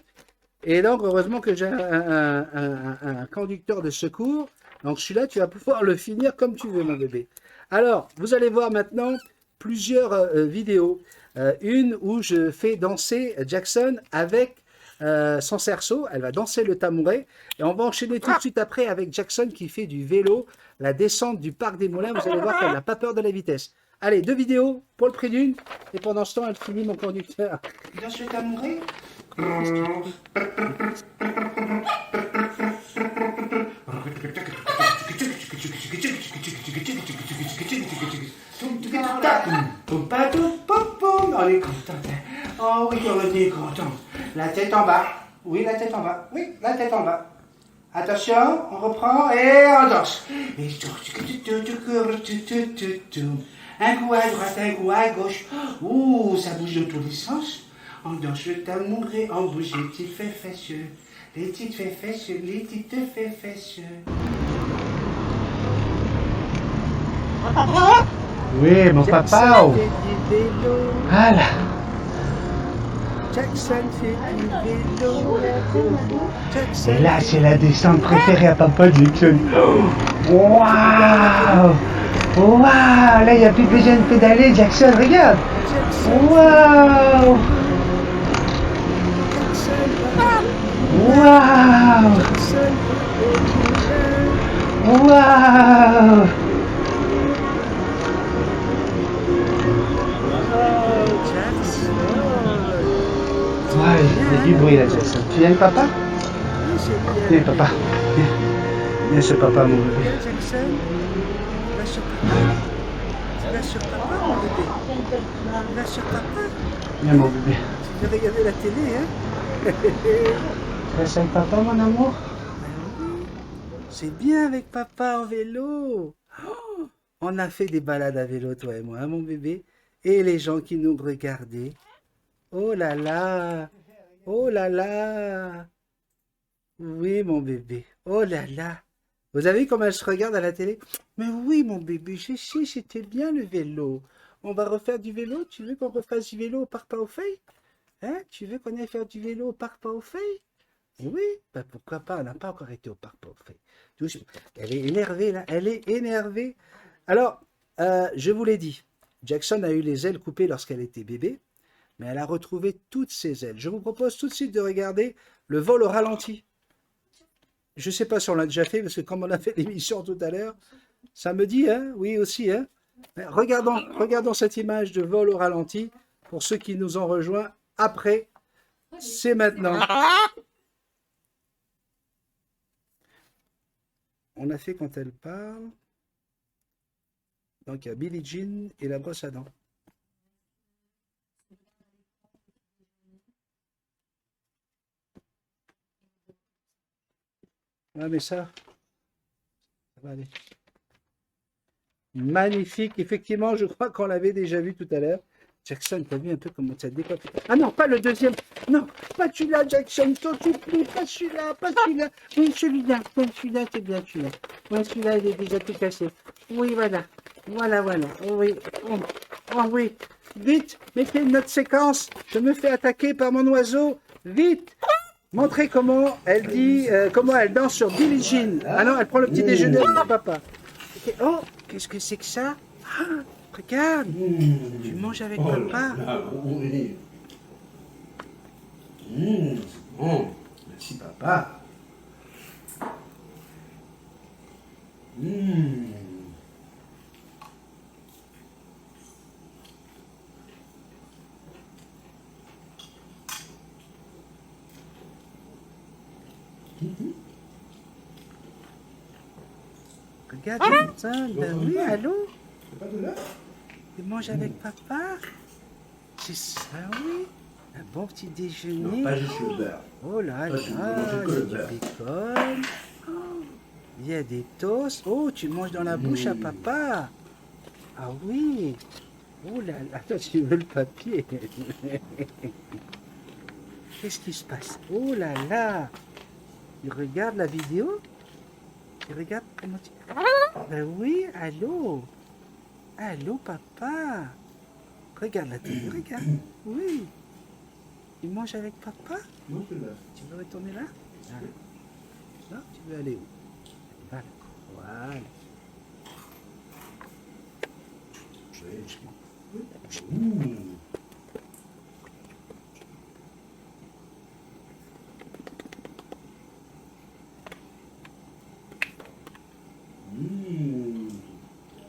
Et donc, heureusement que j'ai un conducteur de secours. Donc, celui-là, tu vas pouvoir le finir comme tu veux, mon bébé. Alors, vous allez voir maintenant plusieurs vidéos. Une où je fais danser Jackson avec son cerceau. Elle va danser le tamouret. Et on va enchaîner tout de suite après avec Jackson qui fait du vélo, la descente du parc des Moulins. Vous allez voir qu'elle n'a pas peur de la vitesse. Allez, 2 vidéos pour le prix d'une. Et pendant ce temps, elle finit mon conducteur. Dans ce tamouret. t'es content. La tête en bas. Oui, la tête en bas. Oui, la tête en bas. Attention, on reprend et on danse. Et un coup à droite, un coup à gauche. Ouh, ça bouge dans tous les sens. On danse le tamour et on bouge les petites fesses. Les petites fesses, les petites fesses. Oui, mon papa. Jackson fait du vélo. Voilà. Jackson fait du vélo. Jackson Et là, c'est la descente préférée à Papa Jackson. Waouh! Waouh! Là, il n'y a plus besoin de pédaler, Jackson, regarde! Waouh! Waouh! Waouh! Ouais, il y a du bruit là, Jackson. Tu viens, papa? Viens, papa. Viens. Viens sur papa, mon bébé. Viens, Jackson. Tu vas sur papa. Tu vas sur papa, mon bébé. Tu vas sur papa. Viens, mon bébé. Tu veux regarder la télé, hein? Tu restes avec papa, mon amour? C'est bien avec papa en vélo. Oh, on a fait des balades à vélo, toi et moi, hein, mon bébé. Et les gens qui nous regardaient. Oh là là. Oh là là. Oui, mon bébé. Oh là là. Vous avez vu comment elle se regarde à la télé? Mais oui, mon bébé, je sais, c'était bien le vélo. On va refaire du vélo? Tu veux qu'on refasse du vélo au parc Paufey? Hein? Tu veux qu'on aille faire du vélo au parc Paufey? Oui, bah pourquoi pas, on n'a pas encore été au parc Paufey. Elle est énervée là, elle est énervée. Alors, je vous l'ai dit, Jackson a eu les ailes coupées lorsqu'elle était bébé, mais elle a retrouvé toutes ses ailes. Je vous propose tout de suite de regarder le vol au ralenti. Je ne sais pas si on l'a déjà fait, parce que comme on a fait l'émission tout à l'heure, ça me dit, hein, oui aussi, hein. Regardons cette image de vol au ralenti, pour ceux qui nous ont rejoints après, c'est maintenant. On a fait quand elle parle. Donc il y a Billie Jean et la brosse à dents. Ah mais ça va aller. Magnifique, effectivement, je crois qu'on l'avait déjà vu tout à l'heure. Jackson, t'as vu un peu comment ça décolle? Ah non, pas le deuxième. Non, pas celui-là, Jackson, t'en supplie, pas celui-là, pas celui-là. Oui, celui-là, c'est bien celui-là. Oui, celui-là, il est déjà tout cassé. Oui, voilà. Voilà. Oui, oh oui. Vite, mettez notre séquence. Je me fais attaquer par mon oiseau. Vite. Montrez comment elle dit, comment elle danse sur Billie Jean. Ah non, elle prend le petit déjeuner avec son papa. Oh, qu'est-ce que c'est que ça? Ah, regarde, tu manges avec papa. Oui. Bon, merci papa. Regarde, Jackson, ben oui, allô? Tu manges avec papa? C'est ça, oui. Un bon petit déjeuner. Non, pas juste le beurre. Oh là là, Pas il y a le du beurre. bacon. Oh, il y a des toasts. Oh, tu manges dans la bouche à papa. Ah oui. Oh là là, toi tu veux le papier. Qu'est-ce qui se passe? Oh là là. Tu regardes la vidéo? Tu regardes comment tu... Ben oui, allô? Allô, papa? Regarde la télé, regarde. Oui. Tu manges avec papa? Non, c'est là. Tu veux retourner là? Non, tu veux aller où? Voilà. Voilà.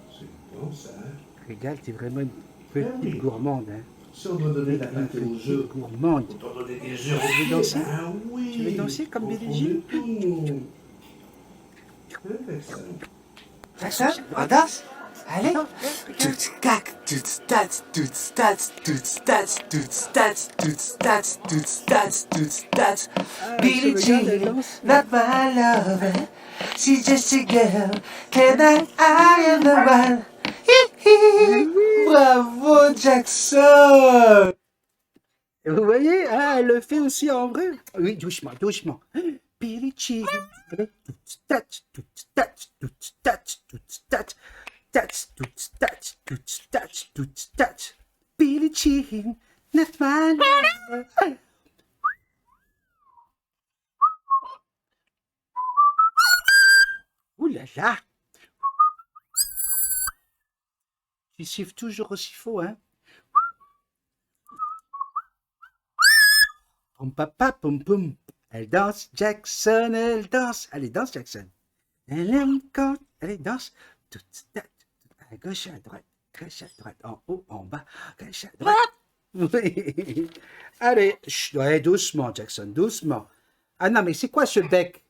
C'est bon ça. Regarde, t'es vraiment une petite gourmande, hein? Si on doit donner la Une pâte aux petite œufs, gourmande. on doit donner des œufs. Tu veux danser? Ah oui. Tu veux danser comme Au Billie fond Jean? de tout. Fais ça. Ça, on danse? Allez. Tout tac, tout stats, tout stats, tout stats, tout stats, tout stats, tout stats, tout stats. Billie Jean, not my lover. She's just a girl. Can I am the one. Bravo Jackson. Et vous voyez, hein, elle le fait aussi en vrai. Oui, doucement, doucement. Billie Jean, tout stats, tout stats, tout stats, tout stats. Stats, tout stats, tout stats, tout stats. Billie Jean, not my lover. Ouh là là. Tu siffles toujours aussi faux, hein. Pom papa pom pom. Elle danse, Jackson, elle danse. Allez, danse, Jackson. Elle aime quand. Allez, danse. Tout stats. À gauche, à droite, en haut, en bas, gauche, à droite. Oui. Allez, ouais, doucement, Jackson, doucement. Ah non, mais c'est quoi ce bec?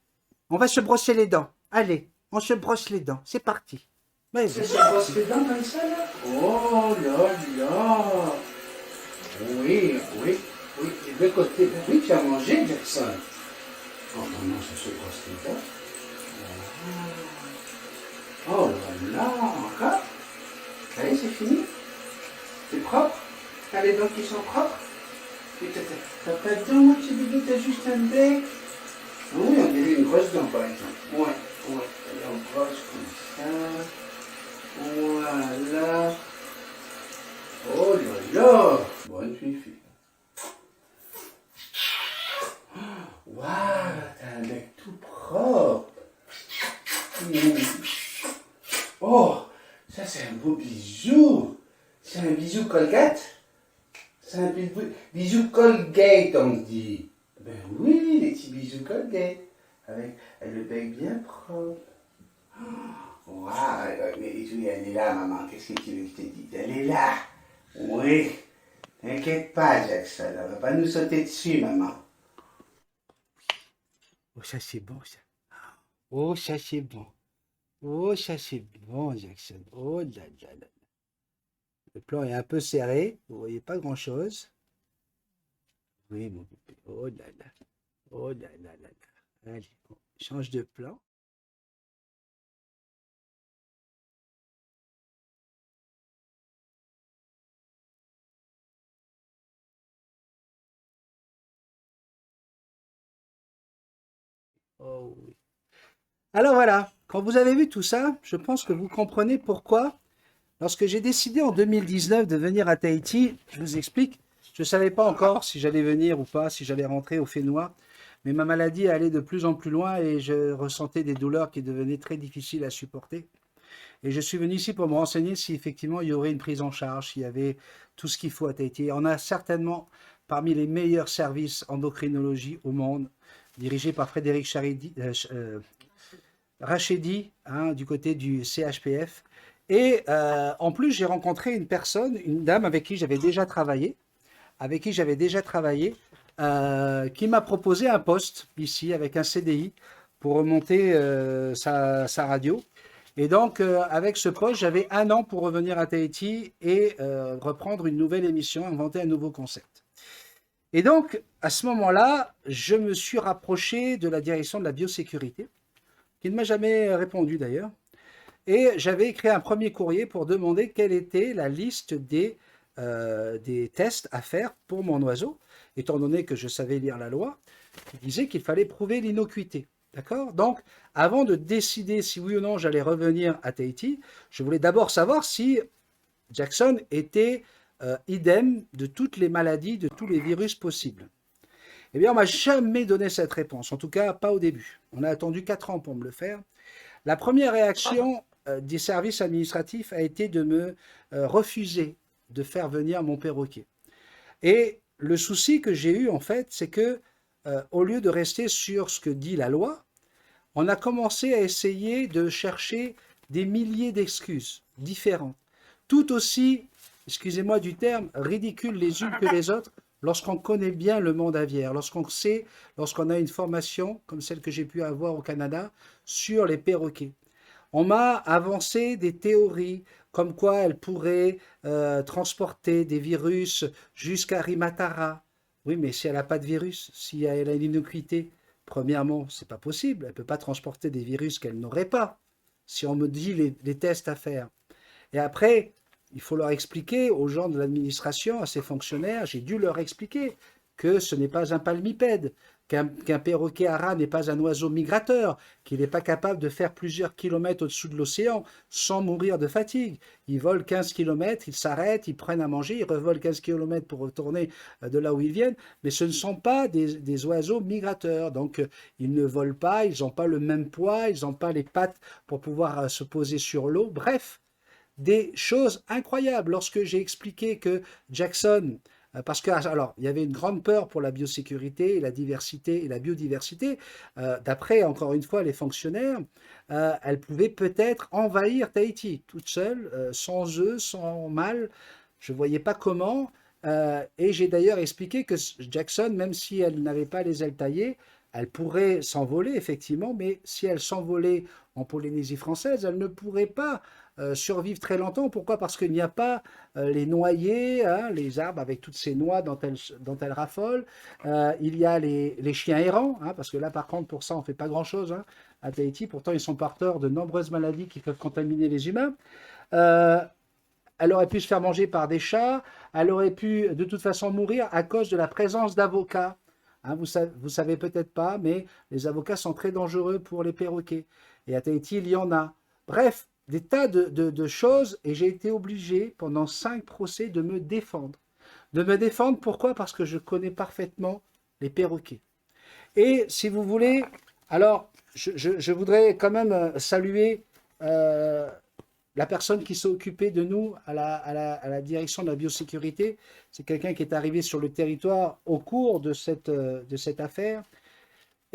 On va se brosser les dents. Allez, on se brosse les dents. C'est parti. Ça se brosse les dents comme ça, là? Oh là là. Oui, oui, oui. Et de côté, ben oui, tu as mangé, Jackson. Oh non, ça se brosse les dents. Oh là là, encore. Allez, c'est fini. C'est propre. T'as les dents qui sont propres. T'as pas de dents, mon petit bébé, t'as juste un bec. Oui, on dirait une grosse dent, par exemple. Ouais, ouais. Allez, on brosse comme ça. Voilà. Oh là là. Bonne fille. Waouh, t'as un bec tout propre. Oh, ça c'est un beau bisou. C'est un bisou Colgate. C'est un bisou Colgate, on dit. Ben oui, les petits bisous Colgate. Avec le bec bien propre. Waouh, mais oui, elle est là, maman. Qu'est-ce que tu veux que je te dise? Elle est là. Oui. T'inquiète pas, Jackson. Elle va pas nous sauter dessus, maman. Oh, ça c'est bon, ça. Oh, ça c'est bon. Oh, ça c'est bon, Jackson. Oh là là là. Le plan est un peu serré. Vous voyez pas grand-chose. Oui, mon bébé. Oh là là. Oh là là là là. Allez, on change de plan. Oh oui. Alors voilà, quand vous avez vu tout ça, je pense que vous comprenez pourquoi, lorsque j'ai décidé en 2019 de venir à Tahiti, je vous explique, je ne savais pas encore si j'allais venir ou pas, si j'allais rentrer au Fénois, mais ma maladie allait de plus en plus loin et je ressentais des douleurs qui devenaient très difficiles à supporter. Et je suis venu ici pour me renseigner si effectivement il y aurait une prise en charge, s'il y avait tout ce qu'il faut à Tahiti. On a certainement parmi les meilleurs services endocrinologie au monde, dirigés par Frédéric Rachedi, hein, du côté du CHPF. Et en plus, j'ai rencontré une personne, une dame avec qui j'avais déjà travaillé, qui m'a proposé un poste ici avec un CDI pour remonter sa radio. Et donc, avec ce poste, j'avais 1 an pour revenir à Tahiti et reprendre une nouvelle émission, inventer un nouveau concept. Et donc, à ce moment-là, je me suis rapproché de la direction de la biosécurité, qui ne m'a jamais répondu d'ailleurs. Et j'avais écrit un premier courrier pour demander quelle était la liste des tests à faire pour mon oiseau, étant donné que je savais lire la loi, qui disait qu'il fallait prouver l'innocuité. D'accord? Donc, avant de décider si oui ou non j'allais revenir à Tahiti, je voulais d'abord savoir si Jackson était idem de toutes les maladies, de tous les virus possibles. Eh bien, on ne m'a jamais donné cette réponse, en tout cas pas au début. On a attendu 4 ans pour me le faire. La première réaction des services administratifs a été de me refuser de faire venir mon perroquet. Et le souci que j'ai eu, en fait, c'est que au lieu de rester sur ce que dit la loi, on a commencé à essayer de chercher des milliers d'excuses différentes, tout aussi, excusez-moi du terme, ridicules les unes que les autres, lorsqu'on connaît bien le monde aviaire, lorsqu'on a une formation, comme celle que j'ai pu avoir au Canada, sur les perroquets. On m'a avancé des théories comme quoi elle pourrait transporter des virus jusqu'à Rimatara. Oui, mais si elle n'a pas de virus, si elle a une innocuité, premièrement, c'est pas possible. Elle ne peut pas transporter des virus qu'elle n'aurait pas. Si on me dit les tests à faire. Et après, il faut leur expliquer aux gens de l'administration, à ces fonctionnaires, j'ai dû leur expliquer que ce n'est pas un palmipède, qu'un perroquet ara n'est pas un oiseau migrateur, qu'il n'est pas capable de faire plusieurs kilomètres au-dessous de l'océan sans mourir de fatigue. Ils volent 15 kilomètres, ils s'arrêtent, ils prennent à manger, ils revolent 15 kilomètres pour retourner de là où ils viennent, mais ce ne sont pas des oiseaux migrateurs. Donc, ils ne volent pas, ils n'ont pas le même poids, ils n'ont pas les pattes pour pouvoir se poser sur l'eau. Bref, des choses incroyables. Lorsque j'ai expliqué que Jackson, parce que alors il y avait une grande peur pour la biosécurité et la diversité et la biodiversité, d'après encore une fois les fonctionnaires, elle pouvait peut-être envahir Tahiti toute seule, sans eux, sans mâle. Je ne voyais pas comment. Et j'ai d'ailleurs expliqué que Jackson, même si elle n'avait pas les ailes taillées, elle pourrait s'envoler effectivement, mais si elle s'envolait en Polynésie française, elle ne pourrait pas survivre très longtemps. Pourquoi? Parce qu'il n'y a pas les noyers, hein, les arbres avec toutes ces noix dont elle raffole. Il y a les chiens errants, hein, parce que là, par contre, pour ça, on ne fait pas grand-chose hein, à Tahiti. Pourtant, ils sont porteurs de nombreuses maladies qui peuvent contaminer les humains. Elle aurait pu se faire manger par des chats. Elle aurait pu, de toute façon, mourir à cause de la présence d'avocats. Hein, vous savez peut-être pas, mais les avocats sont très dangereux pour les perroquets. Et à Tahiti, il y en a. Bref, des tas de choses, et j'ai été obligé, pendant 5 procès, de me défendre. De me défendre, pourquoi? Parce que je connais parfaitement les perroquets. Et si vous voulez, alors, je voudrais quand même saluer la personne qui s'est occupée de nous à la direction de la biosécurité. C'est quelqu'un qui est arrivé sur le territoire au cours de cette affaire.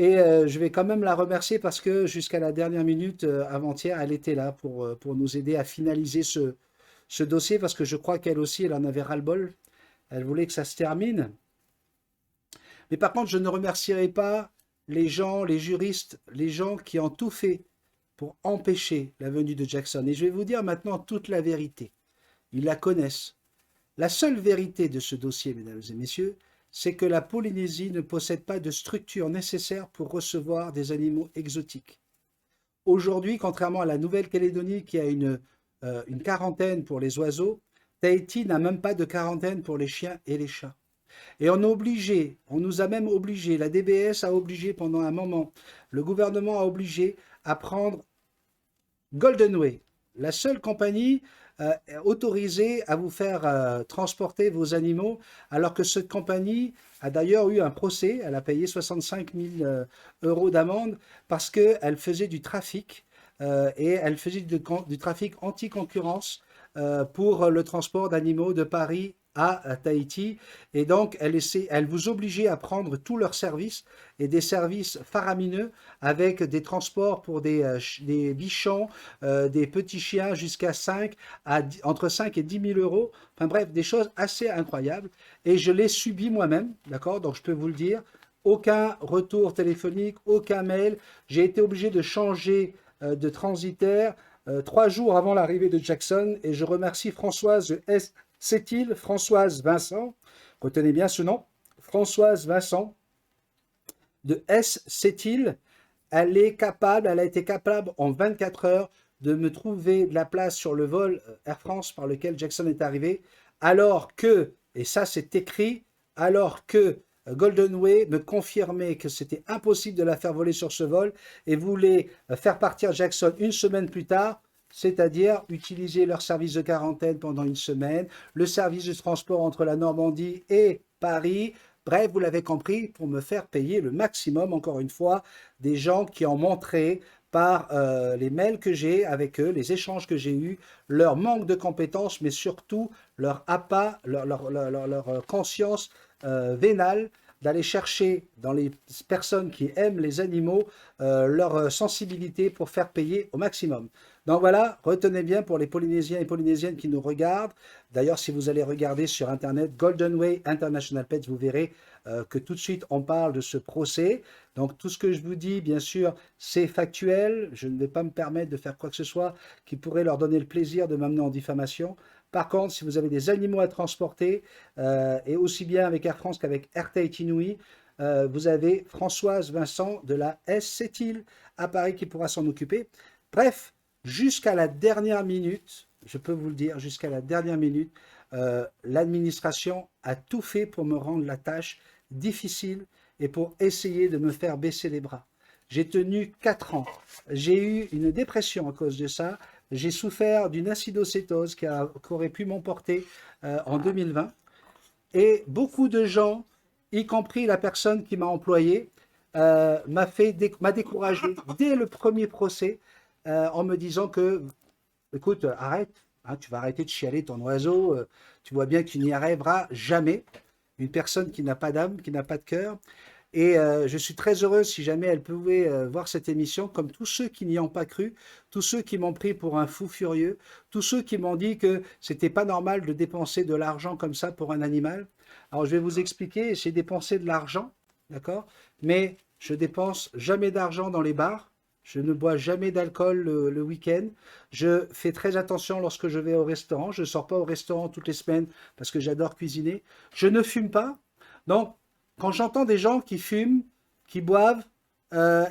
Et je vais quand même la remercier parce que jusqu'à la dernière minute, avant-hier, elle était là pour nous aider à finaliser ce dossier parce que je crois qu'elle aussi, elle en avait ras-le-bol. Elle voulait que ça se termine. Mais par contre, je ne remercierai pas les gens, les juristes, les gens qui ont tout fait pour empêcher la venue de Jackson. Et je vais vous dire maintenant toute la vérité. Ils la connaissent. La seule vérité de ce dossier, mesdames et messieurs, c'est que la Polynésie ne possède pas de structure nécessaire pour recevoir des animaux exotiques. Aujourd'hui, contrairement à la Nouvelle-Calédonie qui a une quarantaine pour les oiseaux, Tahiti n'a même pas de quarantaine pour les chiens et les chats. Et on nous a même obligés, la DBS a obligé pendant un moment, le gouvernement a obligé à prendre Goldenway, la seule compagnie autorisée à vous faire transporter vos animaux, alors que cette compagnie a d'ailleurs eu un procès, elle a payé 65 000 euros d'amende parce qu'elle faisait du trafic et elle faisait du trafic anti-concurrence pour le transport d'animaux de Paris à Tahiti, et donc elle vous obligeait à prendre tous leurs services, et des services faramineux avec des transports pour des bichons, des petits chiens jusqu'à entre 5 et 10 000 euros, enfin bref, des choses assez incroyables, et je l'ai subi moi-même, d'accord, donc je peux vous le dire, aucun retour téléphonique, aucun mail, j'ai été obligé de changer de transitaire 3 jours avant l'arrivée de Jackson, et je remercie Françoise Sept-Îles, Françoise Vincent, retenez bien ce nom, Françoise Vincent de Sept-Îles. Elle a été capable en 24 heures de me trouver de la place sur le vol Air France par lequel Jackson est arrivé, alors que, et ça c'est écrit, alors que Goldenway me confirmait que c'était impossible de la faire voler sur ce vol et voulait faire partir Jackson une semaine plus tard, c'est-à-dire utiliser leur service de quarantaine pendant une semaine, le service de transport entre la Normandie et Paris. Bref, vous l'avez compris, pour me faire payer le maximum, encore une fois, des gens qui ont montré par les mails que j'ai avec eux, les échanges que j'ai eus, leur manque de compétences, mais surtout leur appât, leur conscience vénale d'aller chercher dans les personnes qui aiment les animaux leur sensibilité pour faire payer au maximum. Donc voilà, retenez bien pour les Polynésiens et Polynésiennes qui nous regardent. D'ailleurs, si vous allez regarder sur Internet Golden Way International Pets, vous verrez que tout de suite on parle de ce procès. Donc tout ce que je vous dis, bien sûr, c'est factuel. Je ne vais pas me permettre de faire quoi que ce soit qui pourrait leur donner le plaisir de m'amener en diffamation. Par contre, si vous avez des animaux à transporter, et aussi bien avec Air France qu'avec Air Tahiti Nui, vous avez Françoise Vincent de la SCTIL à Paris qui pourra s'en occuper. Bref, jusqu'à la dernière minute, je peux vous le dire, jusqu'à la dernière minute, l'administration a tout fait pour me rendre la tâche difficile et pour essayer de me faire baisser les bras. J'ai tenu 4 ans. J'ai eu une dépression à cause de ça. J'ai souffert d'une acidocétose qui aurait pu m'emporter en 2020. Et beaucoup de gens, y compris la personne qui m'a employé, m'a découragé dès le premier procès en me disant que, écoute, arrête, hein, tu vas arrêter de chialer ton oiseau, tu vois bien que tu n'y arriveras jamais. Une personne qui n'a pas d'âme, qui n'a pas de cœur. Et je suis très heureux si jamais elle pouvait voir cette émission, comme tous ceux qui n'y ont pas cru, tous ceux qui m'ont pris pour un fou furieux, tous ceux qui m'ont dit que c'était pas normal de dépenser de l'argent comme ça pour un animal. Alors je vais vous expliquer, j'ai dépensé de l'argent, d'accord, mais je dépense jamais d'argent dans les bars, je ne bois jamais d'alcool le week-end, je fais très attention lorsque je vais au restaurant, je ne sors pas au restaurant toutes les semaines parce que j'adore cuisiner, je ne fume pas, donc quand j'entends des gens qui fument, qui boivent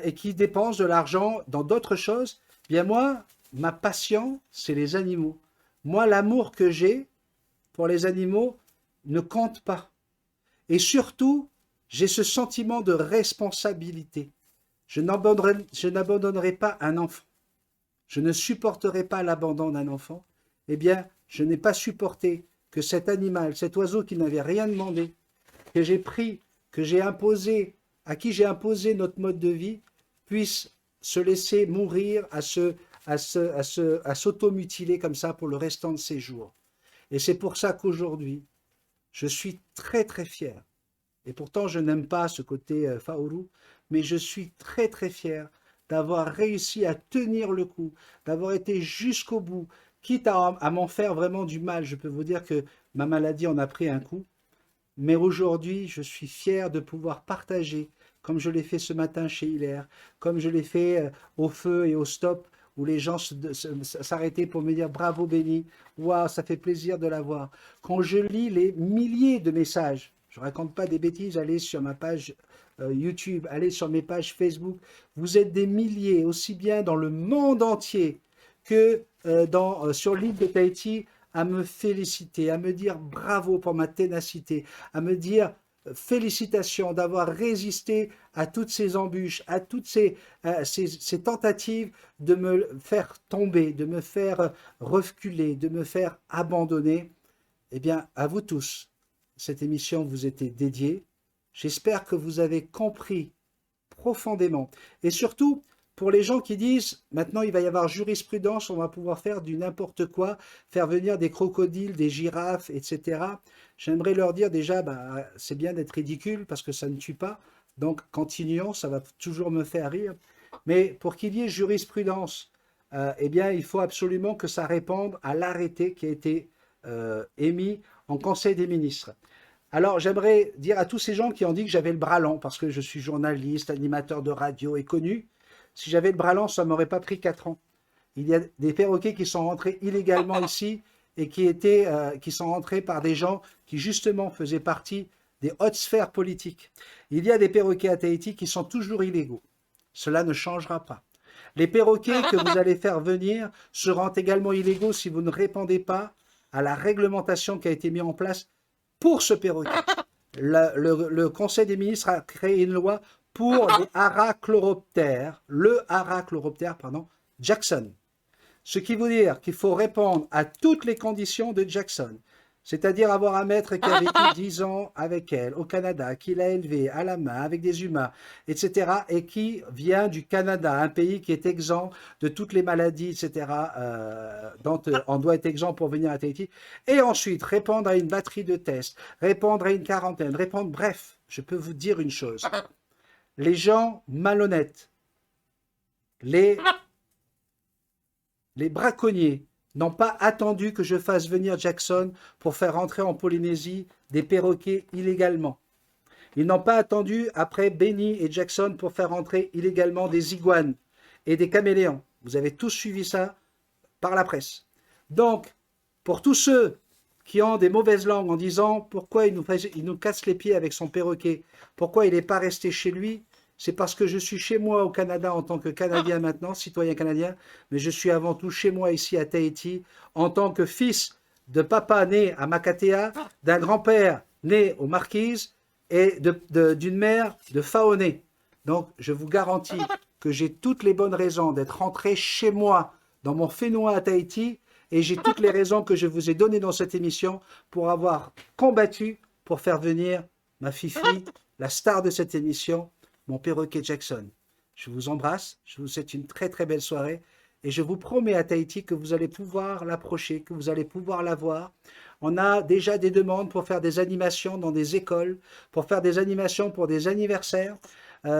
et qui dépensent de l'argent dans d'autres choses, bien moi, ma passion, c'est les animaux. Moi, l'amour que j'ai pour les animaux ne compte pas. Et surtout, j'ai ce sentiment de responsabilité. Je n'abandonnerai pas un enfant. Je ne supporterai pas l'abandon d'un enfant. Eh bien, je n'ai pas supporté que cet animal, cet oiseau qui n'avait rien demandé, que j'ai pris, que j'ai imposé, à qui j'ai imposé notre mode de vie, puisse se laisser mourir, à s'automutiler comme ça pour le restant de ses jours. Et c'est pour ça qu'aujourd'hui, je suis très très fier. Et pourtant, je n'aime pas ce côté Faourou, mais je suis très très fier d'avoir réussi à tenir le coup, d'avoir été jusqu'au bout, quitte à m'en faire vraiment du mal. Je peux vous dire que ma maladie en a pris un coup. Mais aujourd'hui, je suis fier de pouvoir partager, comme je l'ai fait ce matin chez Hilaire, comme je l'ai fait au feu et au stop, où les gens s'arrêtaient pour me dire « Bravo Benny, waouh, ça fait plaisir de l'avoir ». Quand je lis les milliers de messages, je ne raconte pas des bêtises, allez sur ma page YouTube, allez sur mes pages Facebook, vous êtes des milliers, aussi bien dans le monde entier que sur l'île de Tahiti, à me féliciter, à me dire bravo pour ma ténacité, à me dire félicitations d'avoir résisté à toutes ces embûches, à toutes ces tentatives de me faire tomber, de me faire reculer, de me faire abandonner. Eh bien, à vous tous, cette émission vous était dédiée. J'espère que vous avez compris profondément. Et surtout, pour les gens qui disent, maintenant il va y avoir jurisprudence, on va pouvoir faire du n'importe quoi, faire venir des crocodiles, des girafes, etc. J'aimerais leur dire déjà, c'est bien d'être ridicule parce que ça ne tue pas, donc continuons, ça va toujours me faire rire. Mais pour qu'il y ait jurisprudence, eh bien il faut absolument que ça réponde à l'arrêté qui a été émis en Conseil des ministres. Alors, j'aimerais dire à tous ces gens qui ont dit que j'avais le bras long, parce que je suis journaliste, animateur de radio et connu, si j'avais le bras long, ça ne m'aurait pas pris 4 ans. Il y a des perroquets qui sont rentrés illégalement ici et qui sont rentrés par des gens qui, justement, faisaient partie des hautes sphères politiques. Il y a des perroquets à Tahiti qui sont toujours illégaux. Cela ne changera pas. Les perroquets que vous allez faire venir seront également illégaux si vous ne répondez pas à la réglementation qui a été mise en place pour ce perroquet. Le Conseil des ministres a créé une loi pour les Arachloroptères, Jackson. Ce qui veut dire qu'il faut répondre à toutes les conditions de Jackson, c'est-à-dire avoir un maître qui a vécu 10 ans avec elle au Canada, qui l'a élevé à la main avec des humains, etc., et qui vient du Canada, un pays qui est exempt de toutes les maladies, etc., dont on doit être exempt pour venir à Tahiti, et ensuite répondre à une batterie de tests, répondre à une quarantaine, bref, je peux vous dire une chose. Les gens malhonnêtes, les braconniers n'ont pas attendu que je fasse venir Jackson pour faire rentrer en Polynésie des perroquets illégalement. Ils n'ont pas attendu après Benny et Jackson pour faire rentrer illégalement des iguanes et des caméléons. Vous avez tous suivi ça par la presse. Donc, pour tous ceux qui ont des mauvaises langues en disant pourquoi il nous casse les pieds avec son perroquet, pourquoi il n'est pas resté chez lui, c'est parce que je suis chez moi au Canada en tant que Canadien maintenant, citoyen canadien, mais je suis avant tout chez moi ici à Tahiti en tant que fils de papa né à Makatea, d'un grand-père né aux Marquises et d'une mère de Faoné. Donc, je vous garantis que j'ai toutes les bonnes raisons d'être rentré chez moi dans mon Fénois à Tahiti et j'ai toutes les raisons que je vous ai données dans cette émission pour avoir combattu pour faire venir ma fifi, la star de cette émission, mon perroquet Jackson. Je vous embrasse, je vous souhaite une très très belle soirée et je vous promets à Tahiti que vous allez pouvoir l'approcher, que vous allez pouvoir la voir. On a déjà des demandes pour faire des animations dans des écoles, pour faire des animations pour des anniversaires.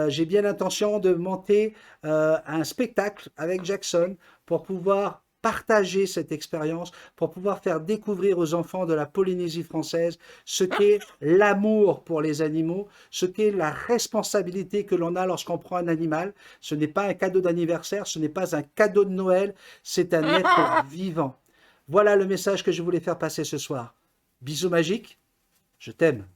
J'ai bien l'intention de monter un spectacle avec Jackson pour pouvoir partager cette expérience, pour pouvoir faire découvrir aux enfants de la Polynésie française ce qu'est l'amour pour les animaux, ce qu'est la responsabilité que l'on a lorsqu'on prend un animal. Ce n'est pas un cadeau d'anniversaire, ce n'est pas un cadeau de Noël, c'est un être vivant. Voilà le message que je voulais faire passer ce soir. Bisous magiques, je t'aime.